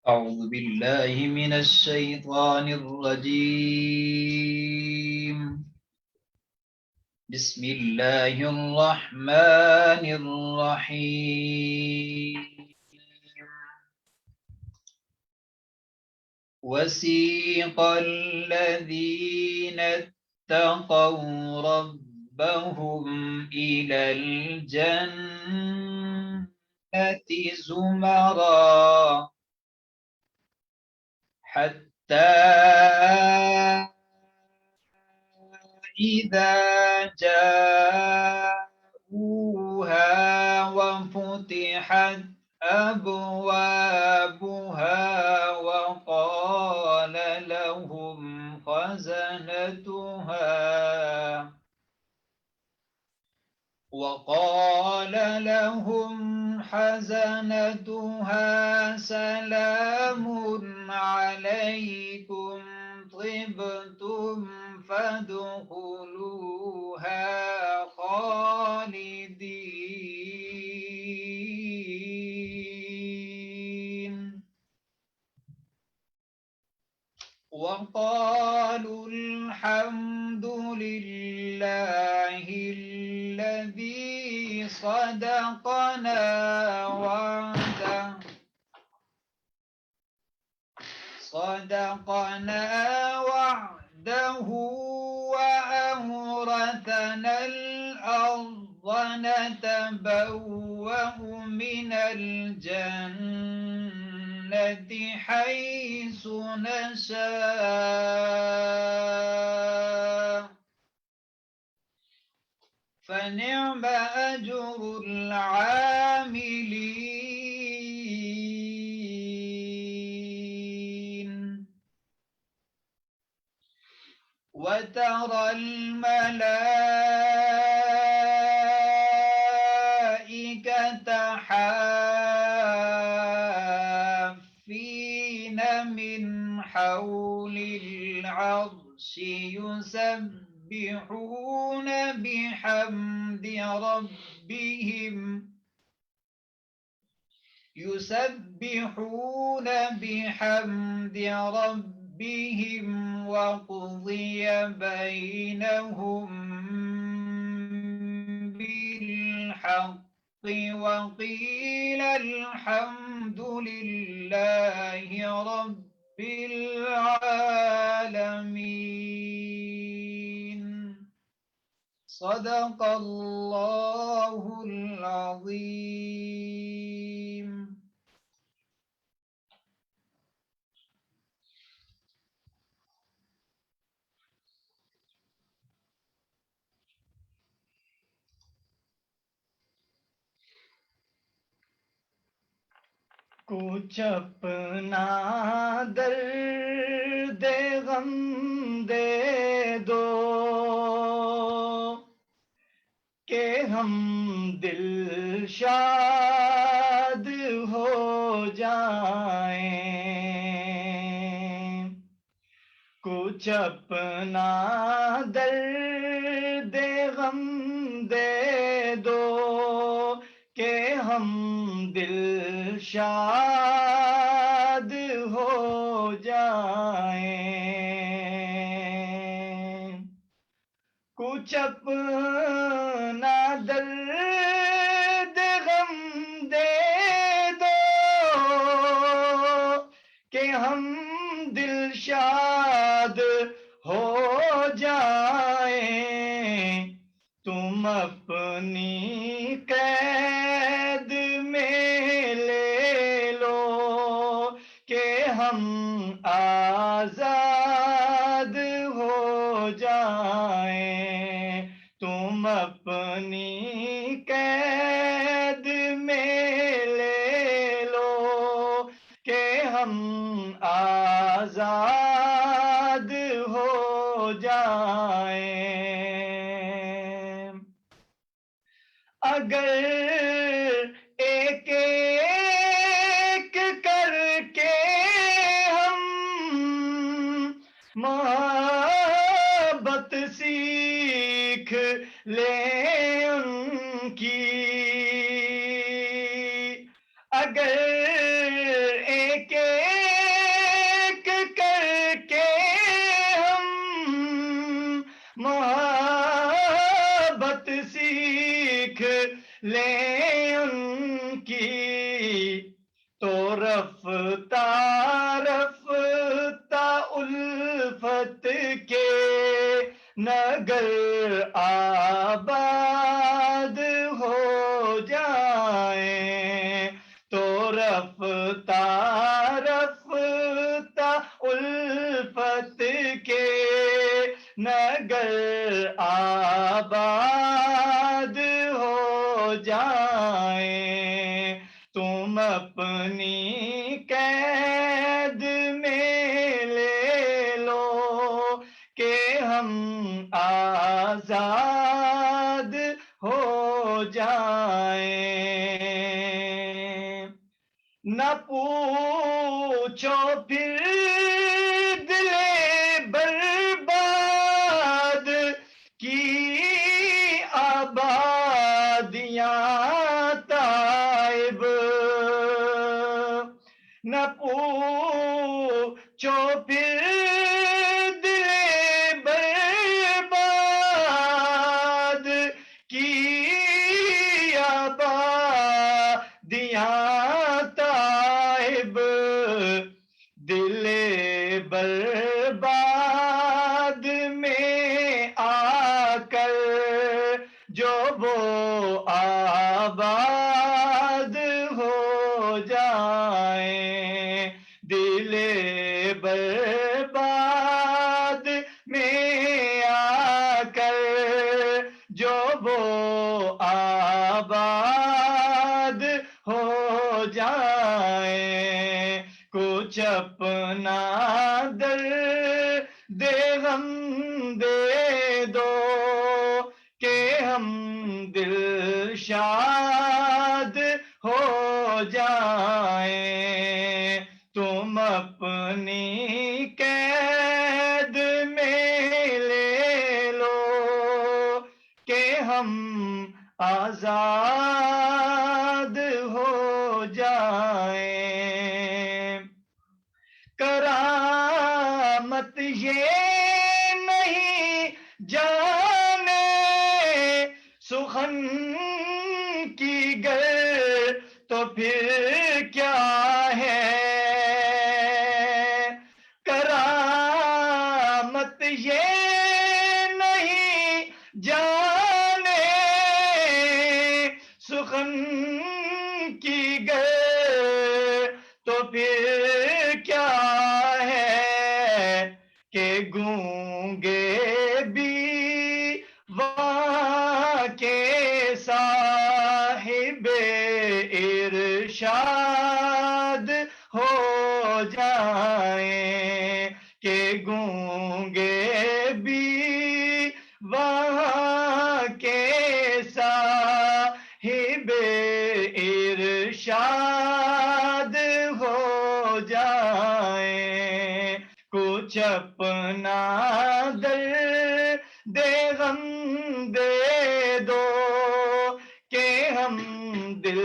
أعوذ بالله من الشيطان الرجيم. بسم الله الرحمن الرحيم. وسيق الذين اتقوا ربهم إلى الجنة زمرًا حتى إذا جاءوها وفتحت أبوابها وقال لهم حزنتها سلام عليكم طبتم فادخلوها خالدين وقالوا الحمد لله الذي صدقنا وعده وأورثنا الأرض نتبوأ من الجنة حيث نشاء فنعم أجر العاملين وترى الملائكة حافين من حول العرش يسبحون بحمد ربهم وقضي بينهم بالحق وقيل الحمد لله رب العالمين صدق الله العظيم. کچھ اپنا درد غم دے دو کہ ہم دل شاد ہو جائیں کچھ اپنا درد غم دے دو کہ ہم دل شاد ہو جائیں کچھ اپنا درد غم دے دو کہ ہم دل شاد ہو جائیں تم اپنی قید میں لے لو کہ ہم آزاد ہو جائیں تم اپنی قید میں لے لو کہ ہم آزاد ہو جائیں اگر ایک ایک کر کے ہم محبت سیکھ لیں ان کی اگر ایک لیں ان کی تو رفتہ رفتہ الفت کے نگر آباد ہو جائیں، تو رفتہ رفتہ الفت کے نگر آباد ہو جائیں، تم اپنی قید میں لے لو کہ ہم آزاد ہو جائیں، نہ پوچھو پھر دل برباد کی آبادیاں تائب، نہ پوچھو پھر دل برباد کی آبادیاں تائب، دل برباد میں آ کر جو وہ آباد ہو جائیں، دل برباد میں آ کر جو وہ آباد ہو جائیں، کچھ اپنا درد غم دے دو کہ ہم دل شاد ہو جائیں، تم اپنی قید میں لے لو کہ ہم آزاد ہو جائیں، کرامت یہ نہیں جانے سخن کی گر تو پھر کیا ہے، کرامت یہ نہیں جانے سخن کی گر تو پھر کیا ہے کہ گونگے بھی وہاں کے صاحب ارشاد ہو جائیں، کہ گونگے بھی وہاں کے صاحب ارشاد ہو جائیں، کچھ اپنا درد غم دے دو کہ ہم دل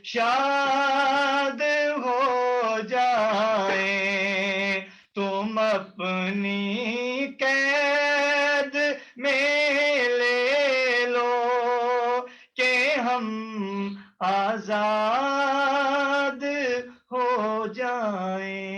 شاد ہو جائیں، تم اپنی قید میں لے لو کہ ہم آزاد ہو جائیں۔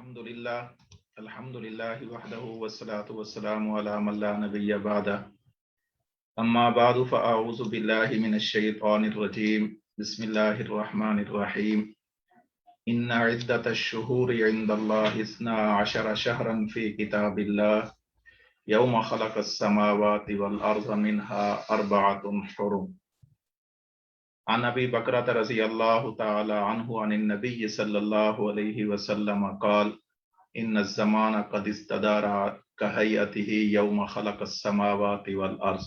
الحمدللہ وحدہ والصلاة والسلام علی من لا نبی بعدہ اما بعد فاعوذ باللہ من الشیطان الرجیم بسم اللہ الرحمن الرحیم ان عدت الشہور عند اللہ 12 شہرا فی کتاب اللہ یوم خلق السماوات والارض منها 4 حرم عن ابی بکرۃ رضی اللہ تعالی عنہ عن النبی صلی اللہ علیہ وسلم قال ان الزمان قد استدار كهيئته يوم خلق السماوات والارض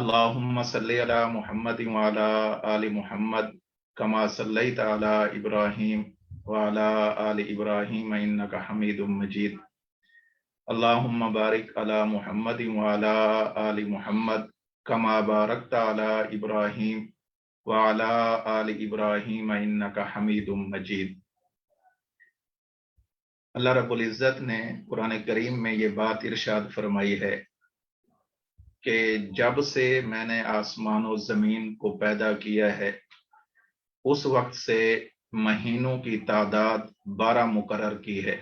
اللهم صل على محمد وعلى آل محمد كما صليت على ابراہیم وعلى آل ابراہیم انك حمید مجید اللهم بارك على محمد وعلى آل محمد كما باركت على ابراہیم وعلى آل ابراہیم انك حمید مجید۔ اللہ رب العزت نے قرآن کریم میں یہ بات ارشاد فرمائی ہے کہ جب سے میں نے آسمان و زمین کو پیدا کیا ہے اس وقت سے مہینوں کی تعداد 12 مقرر کی ہے۔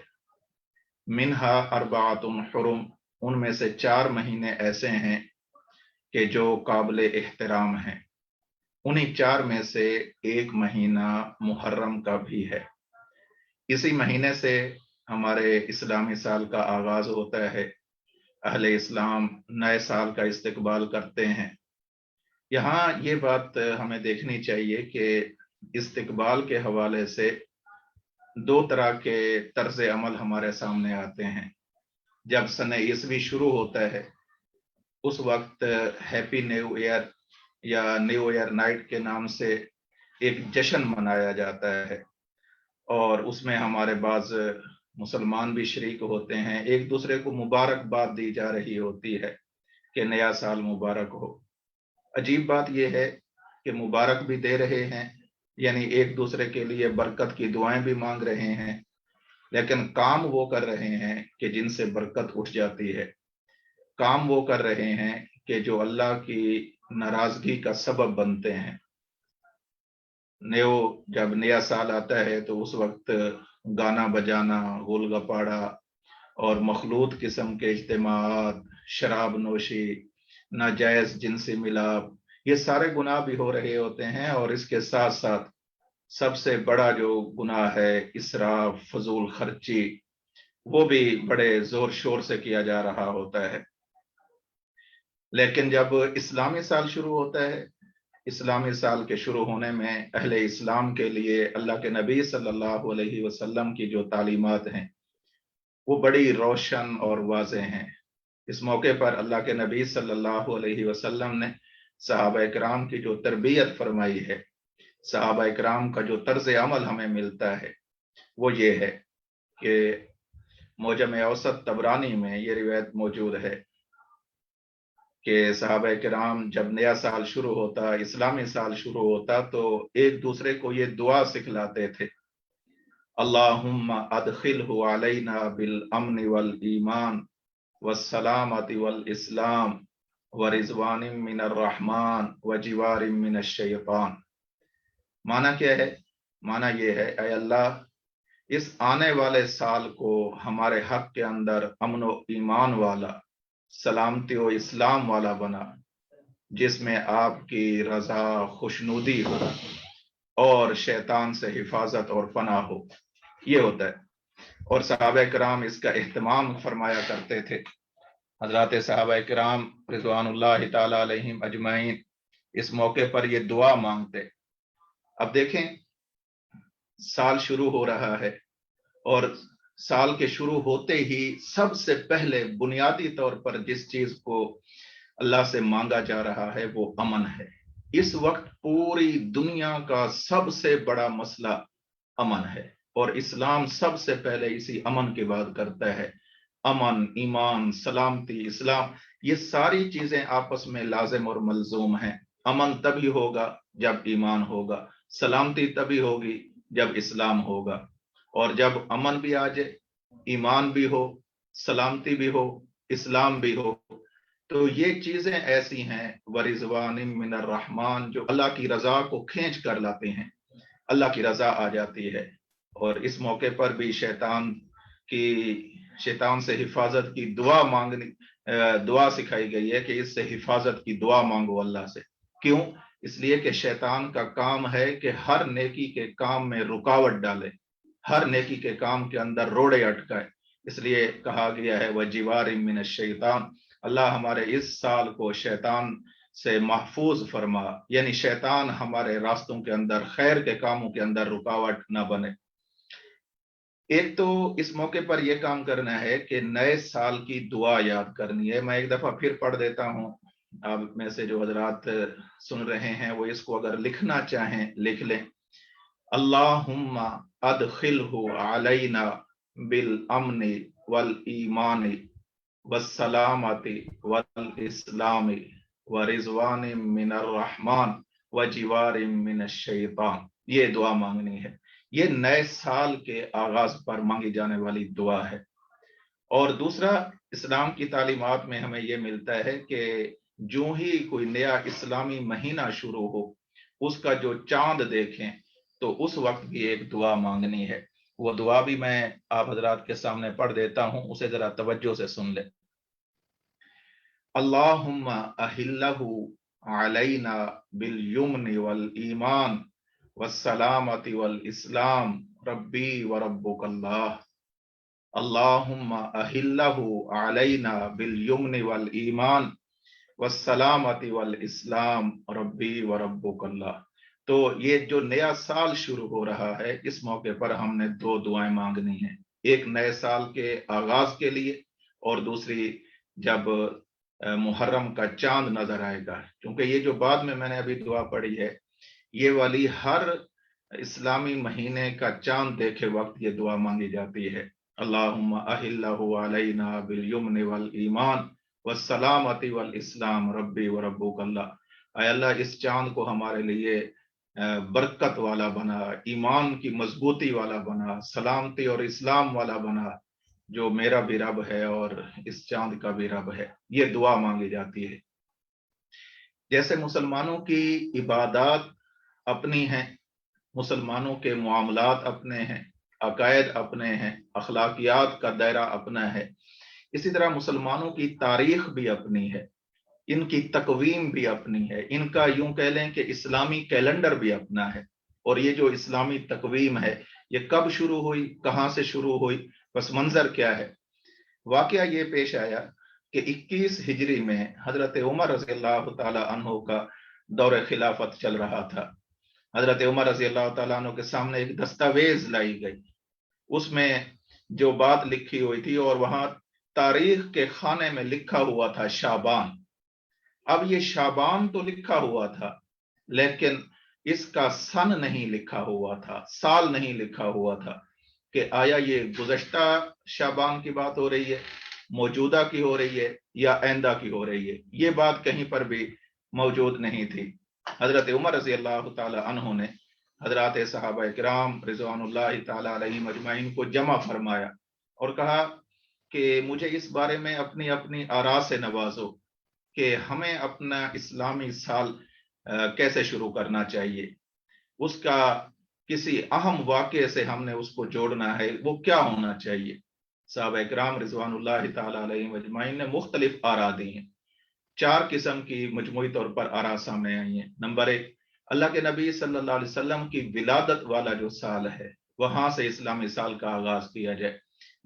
منہا 4 حرم، ان میں سے 4 مہینے ایسے ہیں کہ جو قابل احترام ہیں، انہی 4 میں سے ایک مہینہ محرم کا بھی ہے۔ اسی مہینے سے ہمارے اسلامی سال کا آغاز ہوتا ہے، اہل اسلام نئے سال کا استقبال کرتے ہیں۔ یہاں یہ بات ہمیں دیکھنی چاہیے کہ استقبال کے حوالے سے 2 طرح کے طرز عمل ہمارے سامنے آتے ہیں۔ جب سنہ عیسوی شروع ہوتا ہے اس وقت ہیپی نیو ایئر یا نیو ایئر نائٹ کے نام سے ایک جشن منایا جاتا ہے، اور اس میں ہمارے بعض مسلمان بھی شریک ہوتے ہیں، ایک دوسرے کو مبارکباد دی جا رہی ہوتی ہے کہ نیا سال مبارک ہو۔ عجیب بات یہ ہے کہ مبارک بھی دے رہے ہیں، یعنی ایک دوسرے کے لیے برکت کی دعائیں بھی مانگ رہے ہیں، لیکن کام وہ کر رہے ہیں کہ جن سے برکت اٹھ جاتی ہے، کام وہ کر رہے ہیں کہ جو اللہ کی ناراضگی کا سبب بنتے ہیں۔ جب نیا سال آتا ہے تو اس وقت گانا بجانا، گول گپاڑا اور مخلوط قسم کے اجتماعات، شراب نوشی، ناجائز جنسی ملاپ، یہ سارے گناہ بھی ہو رہے ہوتے ہیں، اور اس کے ساتھ ساتھ سب سے بڑا جو گناہ ہے اسراف، فضول خرچی، وہ بھی بڑے زور شور سے کیا جا رہا ہوتا ہے۔ لیکن جب اسلامی سال شروع ہوتا ہے، اسلامی سال کے شروع ہونے میں اہل اسلام کے لیے اللہ کے نبی صلی اللہ علیہ وسلم کی جو تعلیمات ہیں وہ بڑی روشن اور واضح ہیں۔ اس موقع پر اللہ کے نبی صلی اللہ علیہ وسلم نے صحابہ کرام کی جو تربیت فرمائی ہے، صحابہ کرام کا جو طرز عمل ہمیں ملتا ہے وہ یہ ہے کہ معجم اوسط طبرانی میں یہ روایت موجود ہے کہ صحابہ کرام جب نیا سال شروع ہوتا، اسلامی سال شروع ہوتا، تو ایک دوسرے کو یہ دعا سکھلاتے تھے، اللہم ادخلہ علینا بالامن والایمان والسلامت والاسلام ورضوان من الرحمن وجوار من الشیطان۔ معنی کیا ہے؟ معنی یہ ہے، اے اللہ اس آنے والے سال کو ہمارے حق کے اندر امن و ایمان والا، سلامتی و اسلام والا بنا، جس میں آپ کی رضا، خوشنودی ہو اور شیطان سے حفاظت اور پناہ ہو۔ یہ ہوتا ہے، اور صحابہ کرام اس کا اہتمام فرمایا کرتے تھے۔ حضرات صحابہ کرام رضوان اللہ تعالی علیہم اجمعین اس موقع پر یہ دعا مانگتے۔ اب دیکھیں، سال شروع ہو رہا ہے، اور سال کے شروع ہوتے ہی سب سے پہلے بنیادی طور پر جس چیز کو اللہ سے مانگا جا رہا ہے وہ امن ہے۔ اس وقت پوری دنیا کا سب سے بڑا مسئلہ امن ہے، اور اسلام سب سے پہلے اسی امن کی بات کرتا ہے۔ امن، ایمان، سلامتی، اسلام، یہ ساری چیزیں آپس میں لازم اور ملزوم ہیں۔ امن تبھی ہوگا جب ایمان ہوگا، سلامتی تبھی ہوگی جب اسلام ہوگا، اور جب امن بھی آ جائے، ایمان بھی ہو، سلامتی بھی ہو، اسلام بھی ہو، تو یہ چیزیں ایسی ہیں ورضوان من الرحمن جو اللہ کی رضا کو کھینچ کر لاتے ہیں، اللہ کی رضا آ جاتی ہے۔ اور اس موقع پر بھی شیطان سے حفاظت کی دعا سکھائی گئی ہے کہ اس سے حفاظت کی دعا مانگو اللہ سے۔ کیوں؟ اس لیے کہ شیطان کا کام ہے کہ ہر نیکی کے کام میں رکاوٹ ڈالے، ہر نیکی کے کام کے اندر روڑے اٹکائے۔ اس لیے کہا گیا ہے وَجِوَارٍ مِّنَ الشَّیطان، اللہ ہمارے اس سال کو شیطان سے محفوظ فرما، یعنی شیطان ہمارے راستوں کے اندر، خیر کے کاموں کے اندر رکاوٹ نہ بنے۔ ایک تو اس موقع پر یہ کام کرنا ہے کہ نئے سال کی دعا یاد کرنی ہے۔ میں ایک دفعہ پھر پڑھ دیتا ہوں، آپ میں سے جو حضرات سن رہے ہیں وہ اس کو اگر لکھنا چاہیں لکھ لیں۔ اللہم ادخلہ علینا بالامن والایمان والسلامت والاسلام ورضوان من الرحمن وجوار من الشیطان، یہ دعا مانگنی ہے۔ یہ نئے سال کے آغاز پر مانگی جانے والی دعا ہے۔ اور دوسرا، اسلام کی تعلیمات میں ہمیں یہ ملتا ہے کہ جو ہی کوئی نیا اسلامی مہینہ شروع ہو، اس کا جو چاند دیکھیں تو اس وقت بھی ایک دعا مانگنی ہے۔ وہ دعا بھی میں آپ حضرات کے سامنے پڑھ دیتا ہوں، اسے ذرا توجہ سے سن لیں۔ اللہم احلہ علینا بالیمن والایمان والسلامت والاسلام ربی وربک اللہ۔ اللہم احلہ علینا بالیمن والایمان والسلامت والاسلام ربی وربک اللہ۔ تو یہ جو نیا سال شروع ہو رہا ہے، اس موقع پر ہم نے دو دعائیں مانگنی ہیں، ایک نئے سال کے آغاز کے لیے اور دوسری جب محرم کا چاند نظر آئے گا، کیونکہ یہ جو بعد میں نے ابھی دعا پڑھی ہے، یہ والی ہر اسلامی مہینے کا چاند دیکھے وقت یہ دعا مانگی جاتی ہے۔ اللہم احلہ علینا بالیمن والایمان والسلامت والاسلام ربی وربک اللہ۔ اے اللہ اس چاند کو ہمارے لیے برکت والا بنا، ایمان کی مضبوطی والا بنا، سلامتی اور اسلام والا بنا، جو میرا بھی رب ہے اور اس چاند کا بھی رب ہے۔ یہ دعا مانگی جاتی ہے۔ جیسے مسلمانوں کی عبادات اپنی ہیں، مسلمانوں کے معاملات اپنے ہیں، عقائد اپنے ہیں، اخلاقیات کا دائرہ اپنا ہے، اسی طرح مسلمانوں کی تاریخ بھی اپنی ہے، ان کی تقویم بھی اپنی ہے، ان کا یوں کہہ لیں کہ اسلامی کیلنڈر بھی اپنا ہے۔ اور یہ جو اسلامی تقویم ہے یہ کب شروع ہوئی، کہاں سے شروع ہوئی، پس منظر کیا ہے؟ واقعہ یہ پیش آیا کہ 21 ہجری میں حضرت عمر رضی اللہ تعالی عنہ کا دور خلافت چل رہا تھا۔ حضرت عمر رضی اللہ تعالیٰ عنہ کے سامنے ایک دستاویز لائی گئی، اس میں جو بات لکھی ہوئی تھی، اور وہاں تاریخ کے خانے میں لکھا ہوا تھا شعبان۔ اب یہ شعبان تو لکھا ہوا تھا، لیکن اس کا سن نہیں لکھا ہوا تھا، سال نہیں لکھا ہوا تھا کہ آیا یہ گزشتہ شعبان کی بات ہو رہی ہے، موجودہ کی ہو رہی ہے، یا آئندہ کی ہو رہی ہے۔ یہ بات کہیں پر بھی موجود نہیں تھی۔ حضرت عمر رضی اللہ تعالی عنہ نے حضرات صحابہ کرام رضوان اللہ تعالی علیہم اجمعین کو جمع فرمایا اور کہا کہ مجھے اس بارے میں اپنی اپنی آراء سے نوازو کہ ہمیں اپنا اسلامی سال کیسے شروع کرنا چاہیے، اس کا کسی اہم واقعے سے ہم نے اس کو جوڑنا ہے، وہ کیا ہونا چاہیے۔ صحابہ کرام رضوان اللہ تعالی علیہم اجمعین نے مختلف آراء دی ہیں، 4 قسم کی مجموعی طور پر آراء سامنے آئی ہیں۔ نمبر 1، اللہ کے نبی صلی اللہ علیہ وسلم کی ولادت والا جو سال ہے وہاں سے اسلامی سال کا آغاز کیا جائے۔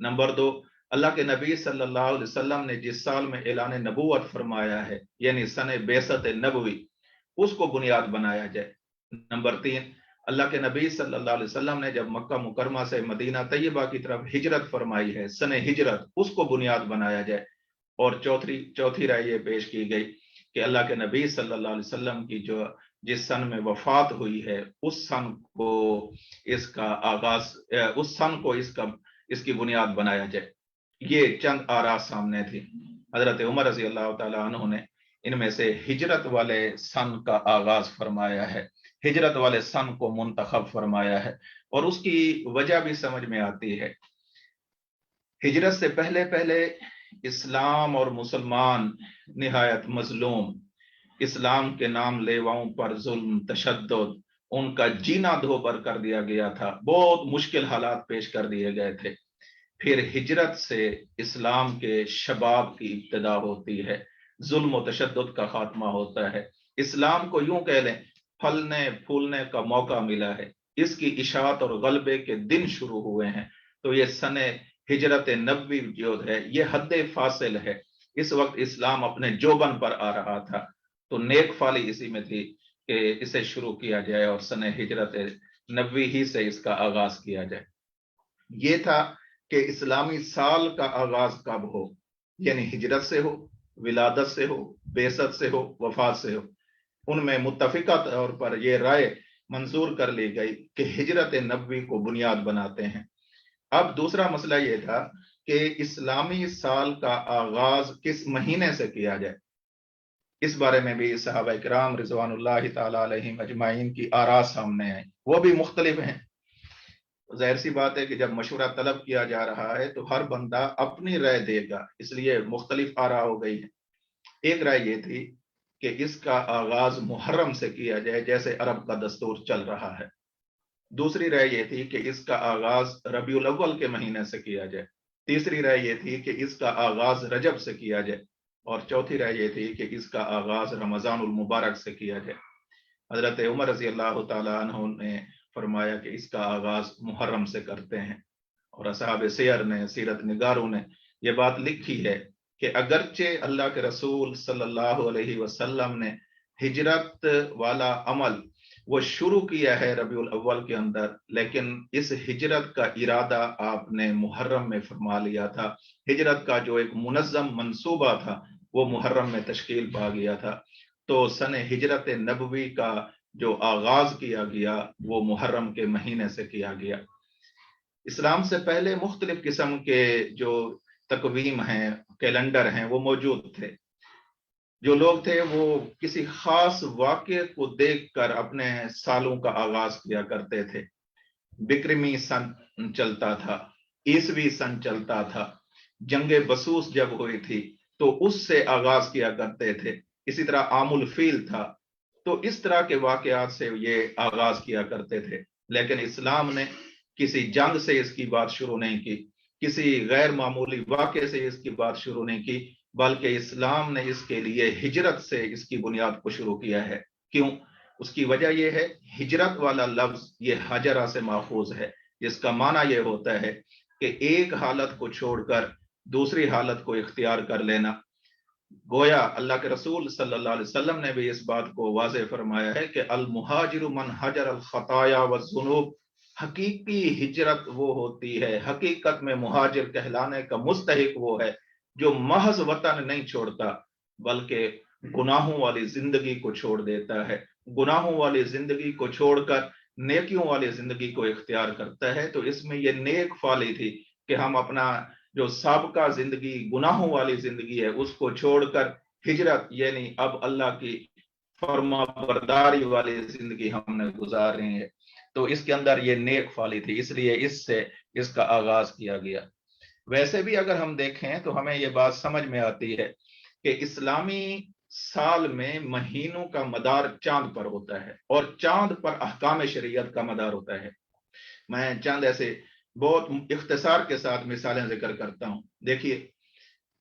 نمبر 2، اللہ کے نبی صلی اللہ علیہ وسلم نے جس سال میں اعلان نبوت فرمایا ہے، یعنی سن بعثت نبوی، اس کو بنیاد بنایا جائے۔ نمبر 3، اللہ کے نبی صلی اللہ علیہ وسلم نے جب مکہ مکرمہ سے مدینہ طیبہ کی طرف ہجرت فرمائی ہے، سن ہجرت، اس کو بنیاد بنایا جائے۔ اور چوتھی رائے یہ پیش کی گئی کہ اللہ کے نبی صلی اللہ علیہ وسلم کی جس سن میں وفات ہوئی ہے، اس سن کو اس کی بنیاد بنایا جائے۔ یہ چند آراء سامنے تھی۔ حضرت عمر رضی اللہ تعالی عنہ نے ان میں سے ہجرت والے سن کا آغاز فرمایا ہے، ہجرت والے سن کو منتخب فرمایا ہے، اور اس کی وجہ بھی سمجھ میں آتی ہے۔ ہجرت سے پہلے اسلام اور مسلمان نہایت مظلوم، اسلام کے نام لیواؤں پر ظلم، تشدد ان کا جینا دھوبر کر دیا گیا تھا، بہت مشکل حالات پیش کر دیے گئے تھے۔ پھر ہجرت سے اسلام کے شباب کی ابتدا ہوتی ہے، ظلم و تشدد کا خاتمہ ہوتا ہے، اسلام کو یوں کہہ لیں پھلنے پھولنے کا موقع ملا ہے، اس کی اشاعت اور غلبے کے دن شروع ہوئے ہیں۔ تو یہ سن ہجرت نبوی جو ہے یہ حد فاصل ہے، اس وقت اسلام اپنے جوبن پر آ رہا تھا، تو نیک فالی اسی میں تھی کہ اسے شروع کیا جائے اور سن ہجرت نبوی ہی سے اس کا آغاز کیا جائے۔ یہ تھا کہ اسلامی سال کا آغاز کب ہو، یعنی ہجرت سے ہو، ولادت سے ہو، بعثت سے ہو، وفات سے ہو۔ ان میں متفقہ طور پر یہ رائے منظور کر لی گئی کہ ہجرت نبوی کو بنیاد بناتے ہیں۔ اب دوسرا مسئلہ یہ تھا کہ اسلامی سال کا آغاز کس مہینے سے کیا جائے، اس بارے میں بھی صحابہ کرام رضوان اللہ تعالی علیہم اجمعین کی آراء سامنے آئیں، وہ بھی مختلف ہیں۔ ظاہر سی بات ہے کہ جب مشورہ طلب کیا جا رہا ہے تو ہر بندہ اپنی رائے دے گا، اس لیے مختلف آراء ہو گئی ہیں۔ ایک رائے یہ تھی کہ اس کا آغاز محرم سے کیا جائے جیسے عرب کا دستور چل رہا ہے۔ دوسری رائے یہ تھی کہ اس کا آغاز ربیع الاول کے مہینے سے کیا جائے۔ تیسری رائے یہ تھی کہ اس کا آغاز رجب سے کیا جائے، اور چوتھی رائے یہ تھی کہ اس کا آغاز رمضان المبارک سے کیا جائے۔ حضرت عمر رضی اللہ تعالی عنہ نے فرمایا کہ اس کا آغاز محرم سے کرتے ہیں، اور اصحاب سیر نے، سیرت نگاروں نے یہ بات لکھی ہے کہ اگرچہ اللہ کے رسول صلی اللہ علیہ وسلم نے ہجرت والا عمل وہ شروع کیا ہے ربیع الاول کے اندر، لیکن اس ہجرت کا ارادہ آپ نے محرم میں فرما لیا تھا۔ ہجرت کا جو ایک منظم منصوبہ تھا وہ محرم میں تشکیل پا گیا تھا، تو سن ہجرت نبوی کا جو آغاز کیا گیا وہ محرم کے مہینے سے کیا گیا۔ اسلام سے پہلے مختلف قسم کے جو تقویم ہیں، کیلنڈر ہیں، وہ موجود تھے۔ جو لوگ تھے وہ کسی خاص واقعے کو دیکھ کر اپنے سالوں کا آغاز کیا کرتے تھے۔ بکرمی سن چلتا تھا، عیسوی سن چلتا تھا، جنگ بسوس جب ہوئی تھی تو اس سے آغاز کیا کرتے تھے۔ اسی طرح عام الفیل تھا، تو اس طرح کے واقعات سے یہ آغاز کیا کرتے تھے۔ لیکن اسلام نے کسی جنگ سے اس کی بات شروع نہیں کی، کسی غیر معمولی واقعے سے اس کی بات شروع نہیں کی، بلکہ اسلام نے اس کے لیے ہجرت سے اس کی بنیاد کو شروع کیا ہے۔ کیوں؟ اس کی وجہ یہ ہے، ہجرت والا لفظ یہ ہجرہ سے ماخوذ ہے، جس کا معنی یہ ہوتا ہے کہ ایک حالت کو چھوڑ کر دوسری حالت کو اختیار کر لینا۔ گویا اللہ کے رسول صلی اللہ علیہ وسلم نے بھی اس بات کو واضح فرمایا ہے کہ المہاجر من حجر الخطایا والذنوب، حقیقی ہجرت وہ ہوتی ہے، حقیقت میں مہاجر کہلانے کا مستحق وہ ہے جو محض وطن نہیں چھوڑتا بلکہ گناہوں والی زندگی کو چھوڑ دیتا ہے، گناہوں والی زندگی کو چھوڑ کر نیکیوں والی زندگی کو اختیار کرتا ہے۔ تو اس میں یہ نیک فالی تھی کہ ہم اپنا جو سابقہ زندگی گناہوں والی زندگی ہے اس کو چھوڑ کر ہجرت، یعنی اب اللہ کی فرما برداری والی زندگی ہم نے گزار رہی ہے، تو اس کے اندر یہ نیک فالی تھی، اس لیے اس سے اس کا آغاز کیا گیا۔ ویسے بھی اگر ہم دیکھیں تو ہمیں یہ بات سمجھ میں آتی ہے کہ اسلامی سال میں مہینوں کا مدار چاند پر ہوتا ہے، اور چاند پر احکام شریعت کا مدار ہوتا ہے۔ میں چند ایسے بہت اختصار کے ساتھ مثالیں ذکر کرتا ہوں۔ دیکھیے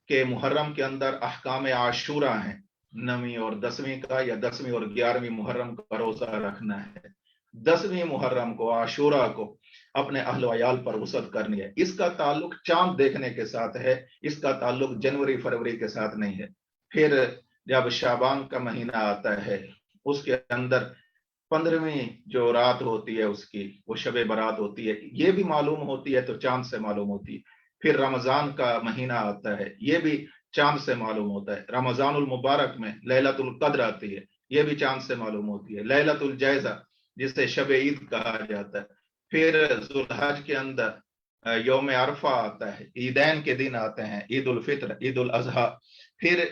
کہ محرم کے اندر احکام عاشوراء ہیں، 9ویں اور 10ویں کا، یا 10ویں اور 11ویں محرم کا روزہ رکھنا ہے، 10ویں محرم کو عاشوراء کو اپنے اہل و عیال پر وسعت کرنی ہے۔ اس کا تعلق چاند دیکھنے کے ساتھ ہے، اس کا تعلق جنوری فروری کے ساتھ نہیں ہے۔ پھر جب شعبان کا مہینہ آتا ہے اس کے اندر 15ویں جو رات ہوتی ہے اس کی وہ شب برات ہوتی ہے، یہ بھی معلوم ہوتی ہے تو چاند سے معلوم ہوتی ہے۔ پھر رمضان کا مہینہ آتا ہے، یہ بھی چاند سے معلوم ہوتا ہے۔ رمضان المبارک میں لیلۃ القدر آتی ہے، یہ بھی چاند سے معلوم ہوتی ہے۔ لیلۃ الجائزہ جسے شب عید کہا جاتا ہے۔ پھر ذوالحج کے اندر یوم عرفہ آتا ہے، عیدین کے دن آتے ہیں، عید الفطر، عید الاضحیٰ۔ پھر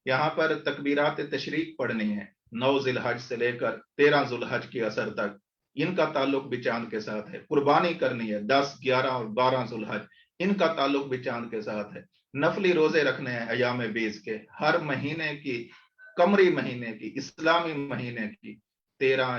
یہاں پر تکبیرات تشریق پڑھنی ہے، 9 ذی الحج سے لے کر 13 ذوالحج کی عصر تک، ان کا تعلق بھی چاند کے ساتھ ہے۔ قربانی کرنی ہے 10، 11 اور 12 ذوالحج، ان کا تعلق بھی چاند کے ساتھ ہے۔ نفلی روزے رکھنے ہیں ایام 20 کے، ہر مہینے کی، قمری مہینے کی، اسلامی مہینے کی 13,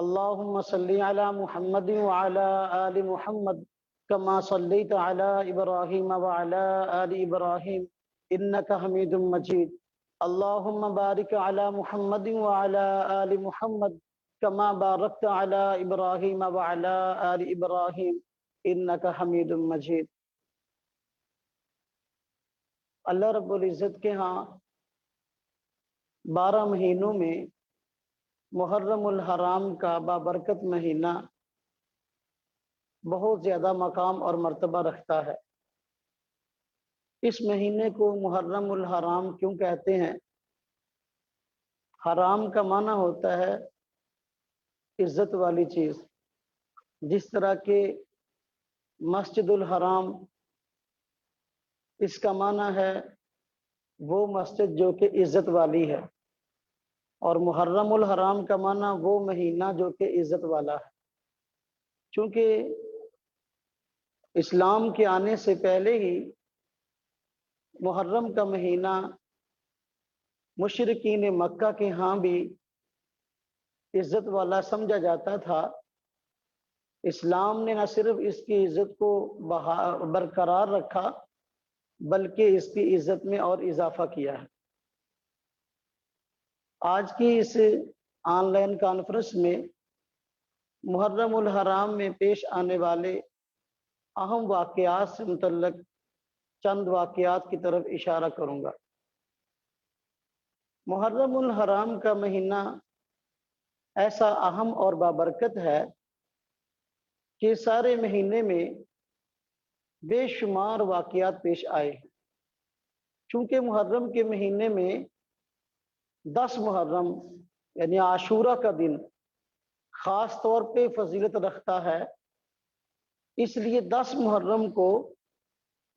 اللهم صل على محمد وعلى آل محمد كما صليت على إبراهيم وعلى آل إبراهيم إنك حميد مجيد. اللهم بارك على محمد وعلى آل محمد كما باركت على إبراهيم وعلى آل إبراهيم إنك حميد مجيد. اللہ رب العزت کے ہاں 12 مہینوں میں محرم الحرام کا بابرکت مہینہ بہت زیادہ مقام اور مرتبہ رکھتا ہے. اس مہینے کو محرم الحرام کیوں کہتے ہیں؟ حرام کا معنی ہوتا ہے عزت والی چیز، جس طرح کہ مسجد الحرام اس کا معنی ہے وہ مسجد جو کہ عزت والی ہے، اور محرم الحرام کا معنی وہ مہینہ جو کہ عزت والا ہے. چونکہ اسلام کے آنے سے پہلے ہی محرم کا مہینہ مشرکین مکہ کے ہاں بھی عزت والا سمجھا جاتا تھا. اسلام نے نہ صرف اس کی عزت کو برقرار رکھا بلکہ اس کی عزت میں اور اضافہ کیا ہے. آج کی اس آن لائن کانفرنس میں محرم الحرام میں پیش آنے والے اہم واقعات سے متعلق چند واقعات کی طرف اشارہ کروں گا. محرم الحرام کا مہینہ ایسا اہم اور بابرکت ہے کہ سارے مہینے میں بے شمار واقعات پیش آئے ہیں. چونکہ محرم کے مہینے میں 10 محرم یعنی عاشورہ کا دن خاص طور پہ فضیلت رکھتا ہے، اس لیے 10 محرم کو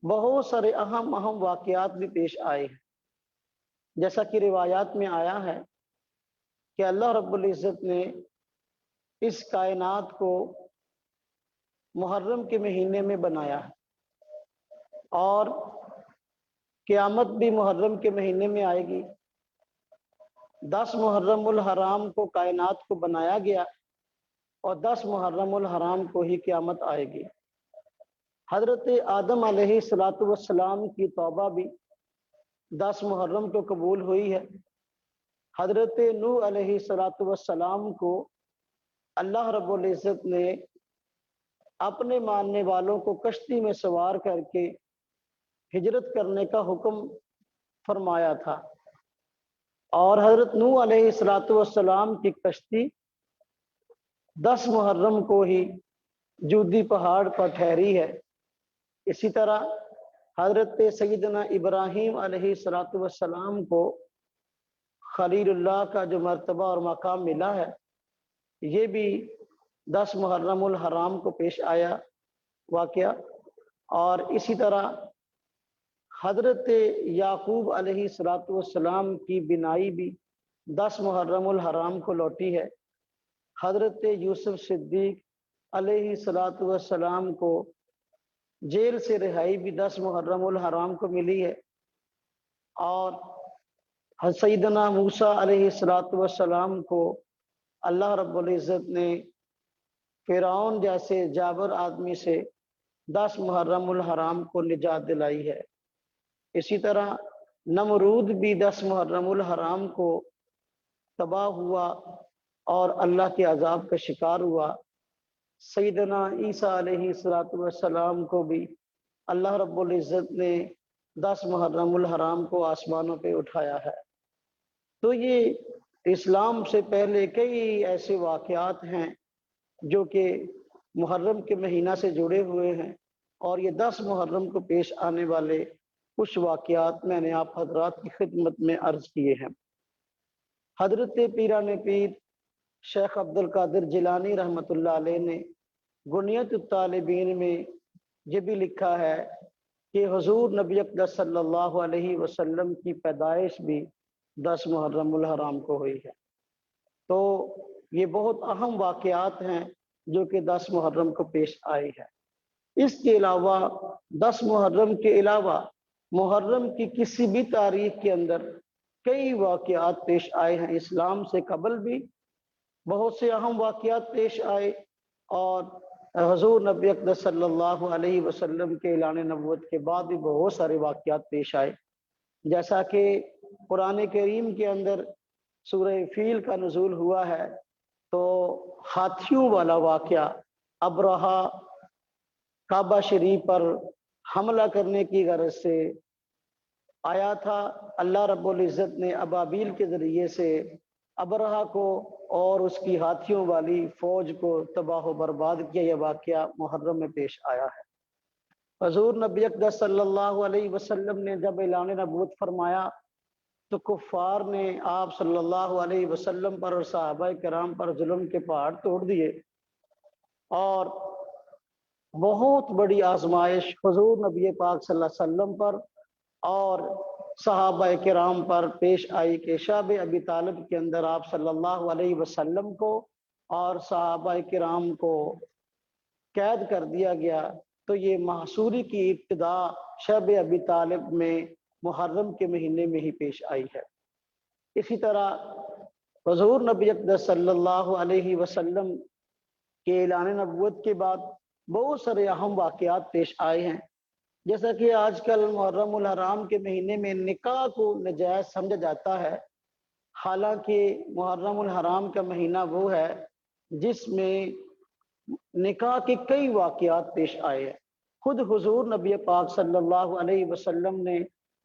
بہت سارے اہم واقعات بھی پیش آئے ہیں. جیسا کہ روایات میں آیا ہے کہ اللہ رب العزت نے اس کائنات کو محرم کے مہینے میں بنایا ہے، اور قیامت بھی محرم کے مہینے میں آئے گی. 10 محرم الحرام کو کائنات کو بنایا گیا اور 10 محرم الحرام کو ہی قیامت آئے گی. حضرت آدم علیہ السلام کی توبہ بھی 10 محرم کو قبول ہوئی ہے. حضرت نوح علیہ السلام کو اللہ رب العزت نے اپنے ماننے والوں کو کشتی میں سوار کر کے ہجرت کرنے کا حکم فرمایا تھا، اور حضرت نوح علیہ السلام کی کشتی 10 محرم کو ہی جودی پہاڑ پر ٹھہری ہے. اسی طرح حضرت سیدنا ابراہیم علیہ السلام کو خلیل اللہ کا جو مرتبہ اور مقام ملا ہے، یہ بھی 10 محرم الحرام کو پیش آیا واقعہ. اور اسی طرح حضرت یعقوب علیہ السلام کی بینائی بھی 10 محرم الحرام کو لوٹی ہے. حضرت یوسف صدیق علیہ السلام کو جیل سے رہائی بھی 10 محرم الحرام کو ملی ہے. اور سیدنا موسیٰ علیہ السلام کو اللہ رب العزت نے فرعون جیسے جابر آدمی سے 10 محرم الحرام کو نجات دلائی ہے. اسی طرح نمرود بھی 10 محرم الحرام کو تباہ ہوا اور اللہ کے عذاب کا شکار ہوا. سیدنا عیسیٰ علیہ السلام کو بھی اللہ رب العزت نے 10 محرم الحرام کو آسمانوں پہ اٹھایا ہے. تو یہ اسلام سے پہلے کئی ایسے واقعات ہیں جو کہ محرم کے مہینہ سے جڑے ہوئے ہیں، اور یہ 10 محرم کو پیش آنے والے کچھ واقعات میں نے آپ حضرات کی خدمت میں عرض کیے ہیں. حضرت پیران پیر شیخ عبد القادر جیلانی رحمۃ اللہ علیہ نے غنیت الطالبین میں یہ بھی لکھا ہے کہ حضور نبی اقدس صلی اللہ علیہ وسلم کی پیدائش بھی 10 محرم الحرام کو ہوئی ہے. تو یہ بہت اہم واقعات ہیں جو کہ 10 محرم کو پیش آئی ہے. اس کے علاوہ 10 محرم کے علاوہ محرم کی کسی بھی تاریخ کے اندر کئی واقعات پیش آئے ہیں، اسلام سے قبل بھی بہت سے اہم واقعات پیش آئے اور حضور نبی اقدس صلی اللہ علیہ وسلم کے اعلان نبوت کے بعد بھی بہت سارے واقعات پیش آئے، جیسا کہ قرآن کریم کے اندر سورہ فیل کا نزول ہوا ہے تو ہاتھیوں والا واقعہ ابرہا کعبہ شریف پر حملہ کرنے کی غرض سے آیا تھا۔ اللہ رب العزت نے ابابیل کے ذریعے سے ابرہا کو اور اس کی ہاتھیوں والی فوج کو تباہ و برباد کیا۔ یہ واقعہ محرم میں پیش آیا ہے۔ حضور نبی اقدس صلی اللہ علیہ وسلم نے جب اعلان نبوت فرمایا تو کفار نے آپ صلی اللہ علیہ وسلم پر اور صحابہ کرام پر ظلم کے پہاڑ توڑ دیے، اور بہت بڑی آزمائش حضور نبی پاک صلی اللہ علیہ وسلم پر اور صحابہ کرام پر پیش آئی کہ شعب ابی طالب کے اندر آپ صلی اللہ علیہ وسلم کو اور صحابہ کرام کو قید کر دیا گیا۔ تو یہ محصوری کی ابتدا شعب ابی طالب میں محرم کے مہینے میں ہی پیش آئی ہے۔ اسی طرح حضور نبی اقدس صلی اللہ علیہ وسلم کے اعلان نبوت کے بعد بہت سارے اہم واقعات پیش آئے ہیں، جیسا کہ آج کل محرم الحرام کے مہینے میں نکاح کو نجائز سمجھا جاتا ہے، حالانکہ محرم الحرام کا مہینہ وہ ہے جس میں نکاح کے کئی واقعات پیش آئے ہیں۔ خود حضور نبی پاک صلی اللہ علیہ وسلم نے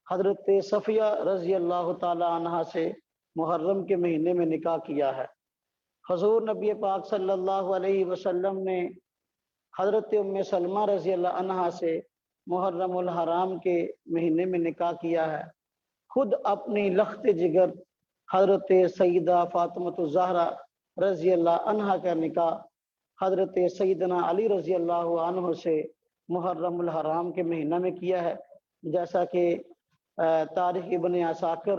حضرت صفیہ رضی اللہ تعالی عنہا سے محرم کے مہینے میں نکاح کیا ہے۔ حضور نبی پاک صلی اللہ علیہ وسلم نے حضرت ام سلمہ رضی اللہ عنہا سے محرم الحرام کے مہینے میں نکاح کیا ہے۔ خود اپنی لخت جگر حضرت سیدہ فاطمہ الزہرا رضی اللہ عنہا کا نکاح حضرت سیدنا علی رضی اللہ عنہ سے محرم الحرام کے مہینہ میں کیا ہے، جیسا کہ تاریخ ابن عساکر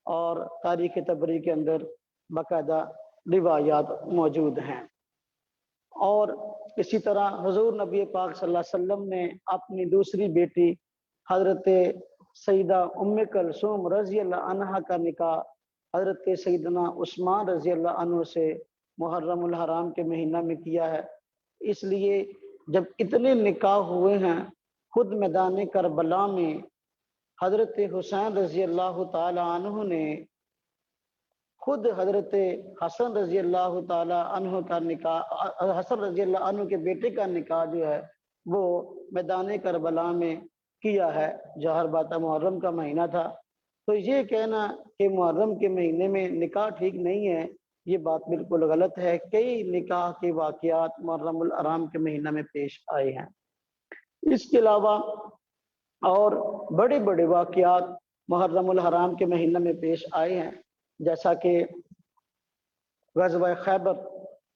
اور تاریخ طبری کے اندر باقاعدہ روایات موجود ہیں۔ اور اسی طرح حضور نبی پاک صلی اللہ علیہ وسلم نے اپنی دوسری بیٹی حضرت سیدہ ام کلثوم رضی اللہ عنہا کا نکاح حضرت سیدنا عثمان رضی اللہ عنہ سے محرم الحرام کے مہینہ میں کیا ہے۔ اس لیے جب اتنے نکاح ہوئے ہیں، خود میدان کربلا میں حضرت حسین رضی اللہ تعالی عنہ نے خود حضرت حسن رضی اللہ تعالی عنہ کا نکاح، حسن رضی اللہ عنہ کے بیٹے کا نکاح جو ہے وہ میدان کربلا میں کیا ہے، ظاہر بات محرم کا مہینہ تھا۔ تو یہ کہنا کہ محرم کے مہینے میں نکاح ٹھیک نہیں ہے، یہ بات بالکل غلط ہے۔ کئی نکاح کے واقعات محرم الحرام کے مہینہ میں پیش آئے ہیں۔ اس کے علاوہ اور بڑے بڑے واقعات محرم الحرام کے مہینہ میں پیش آئے ہیں، جیسا کہ غزوہ خیبر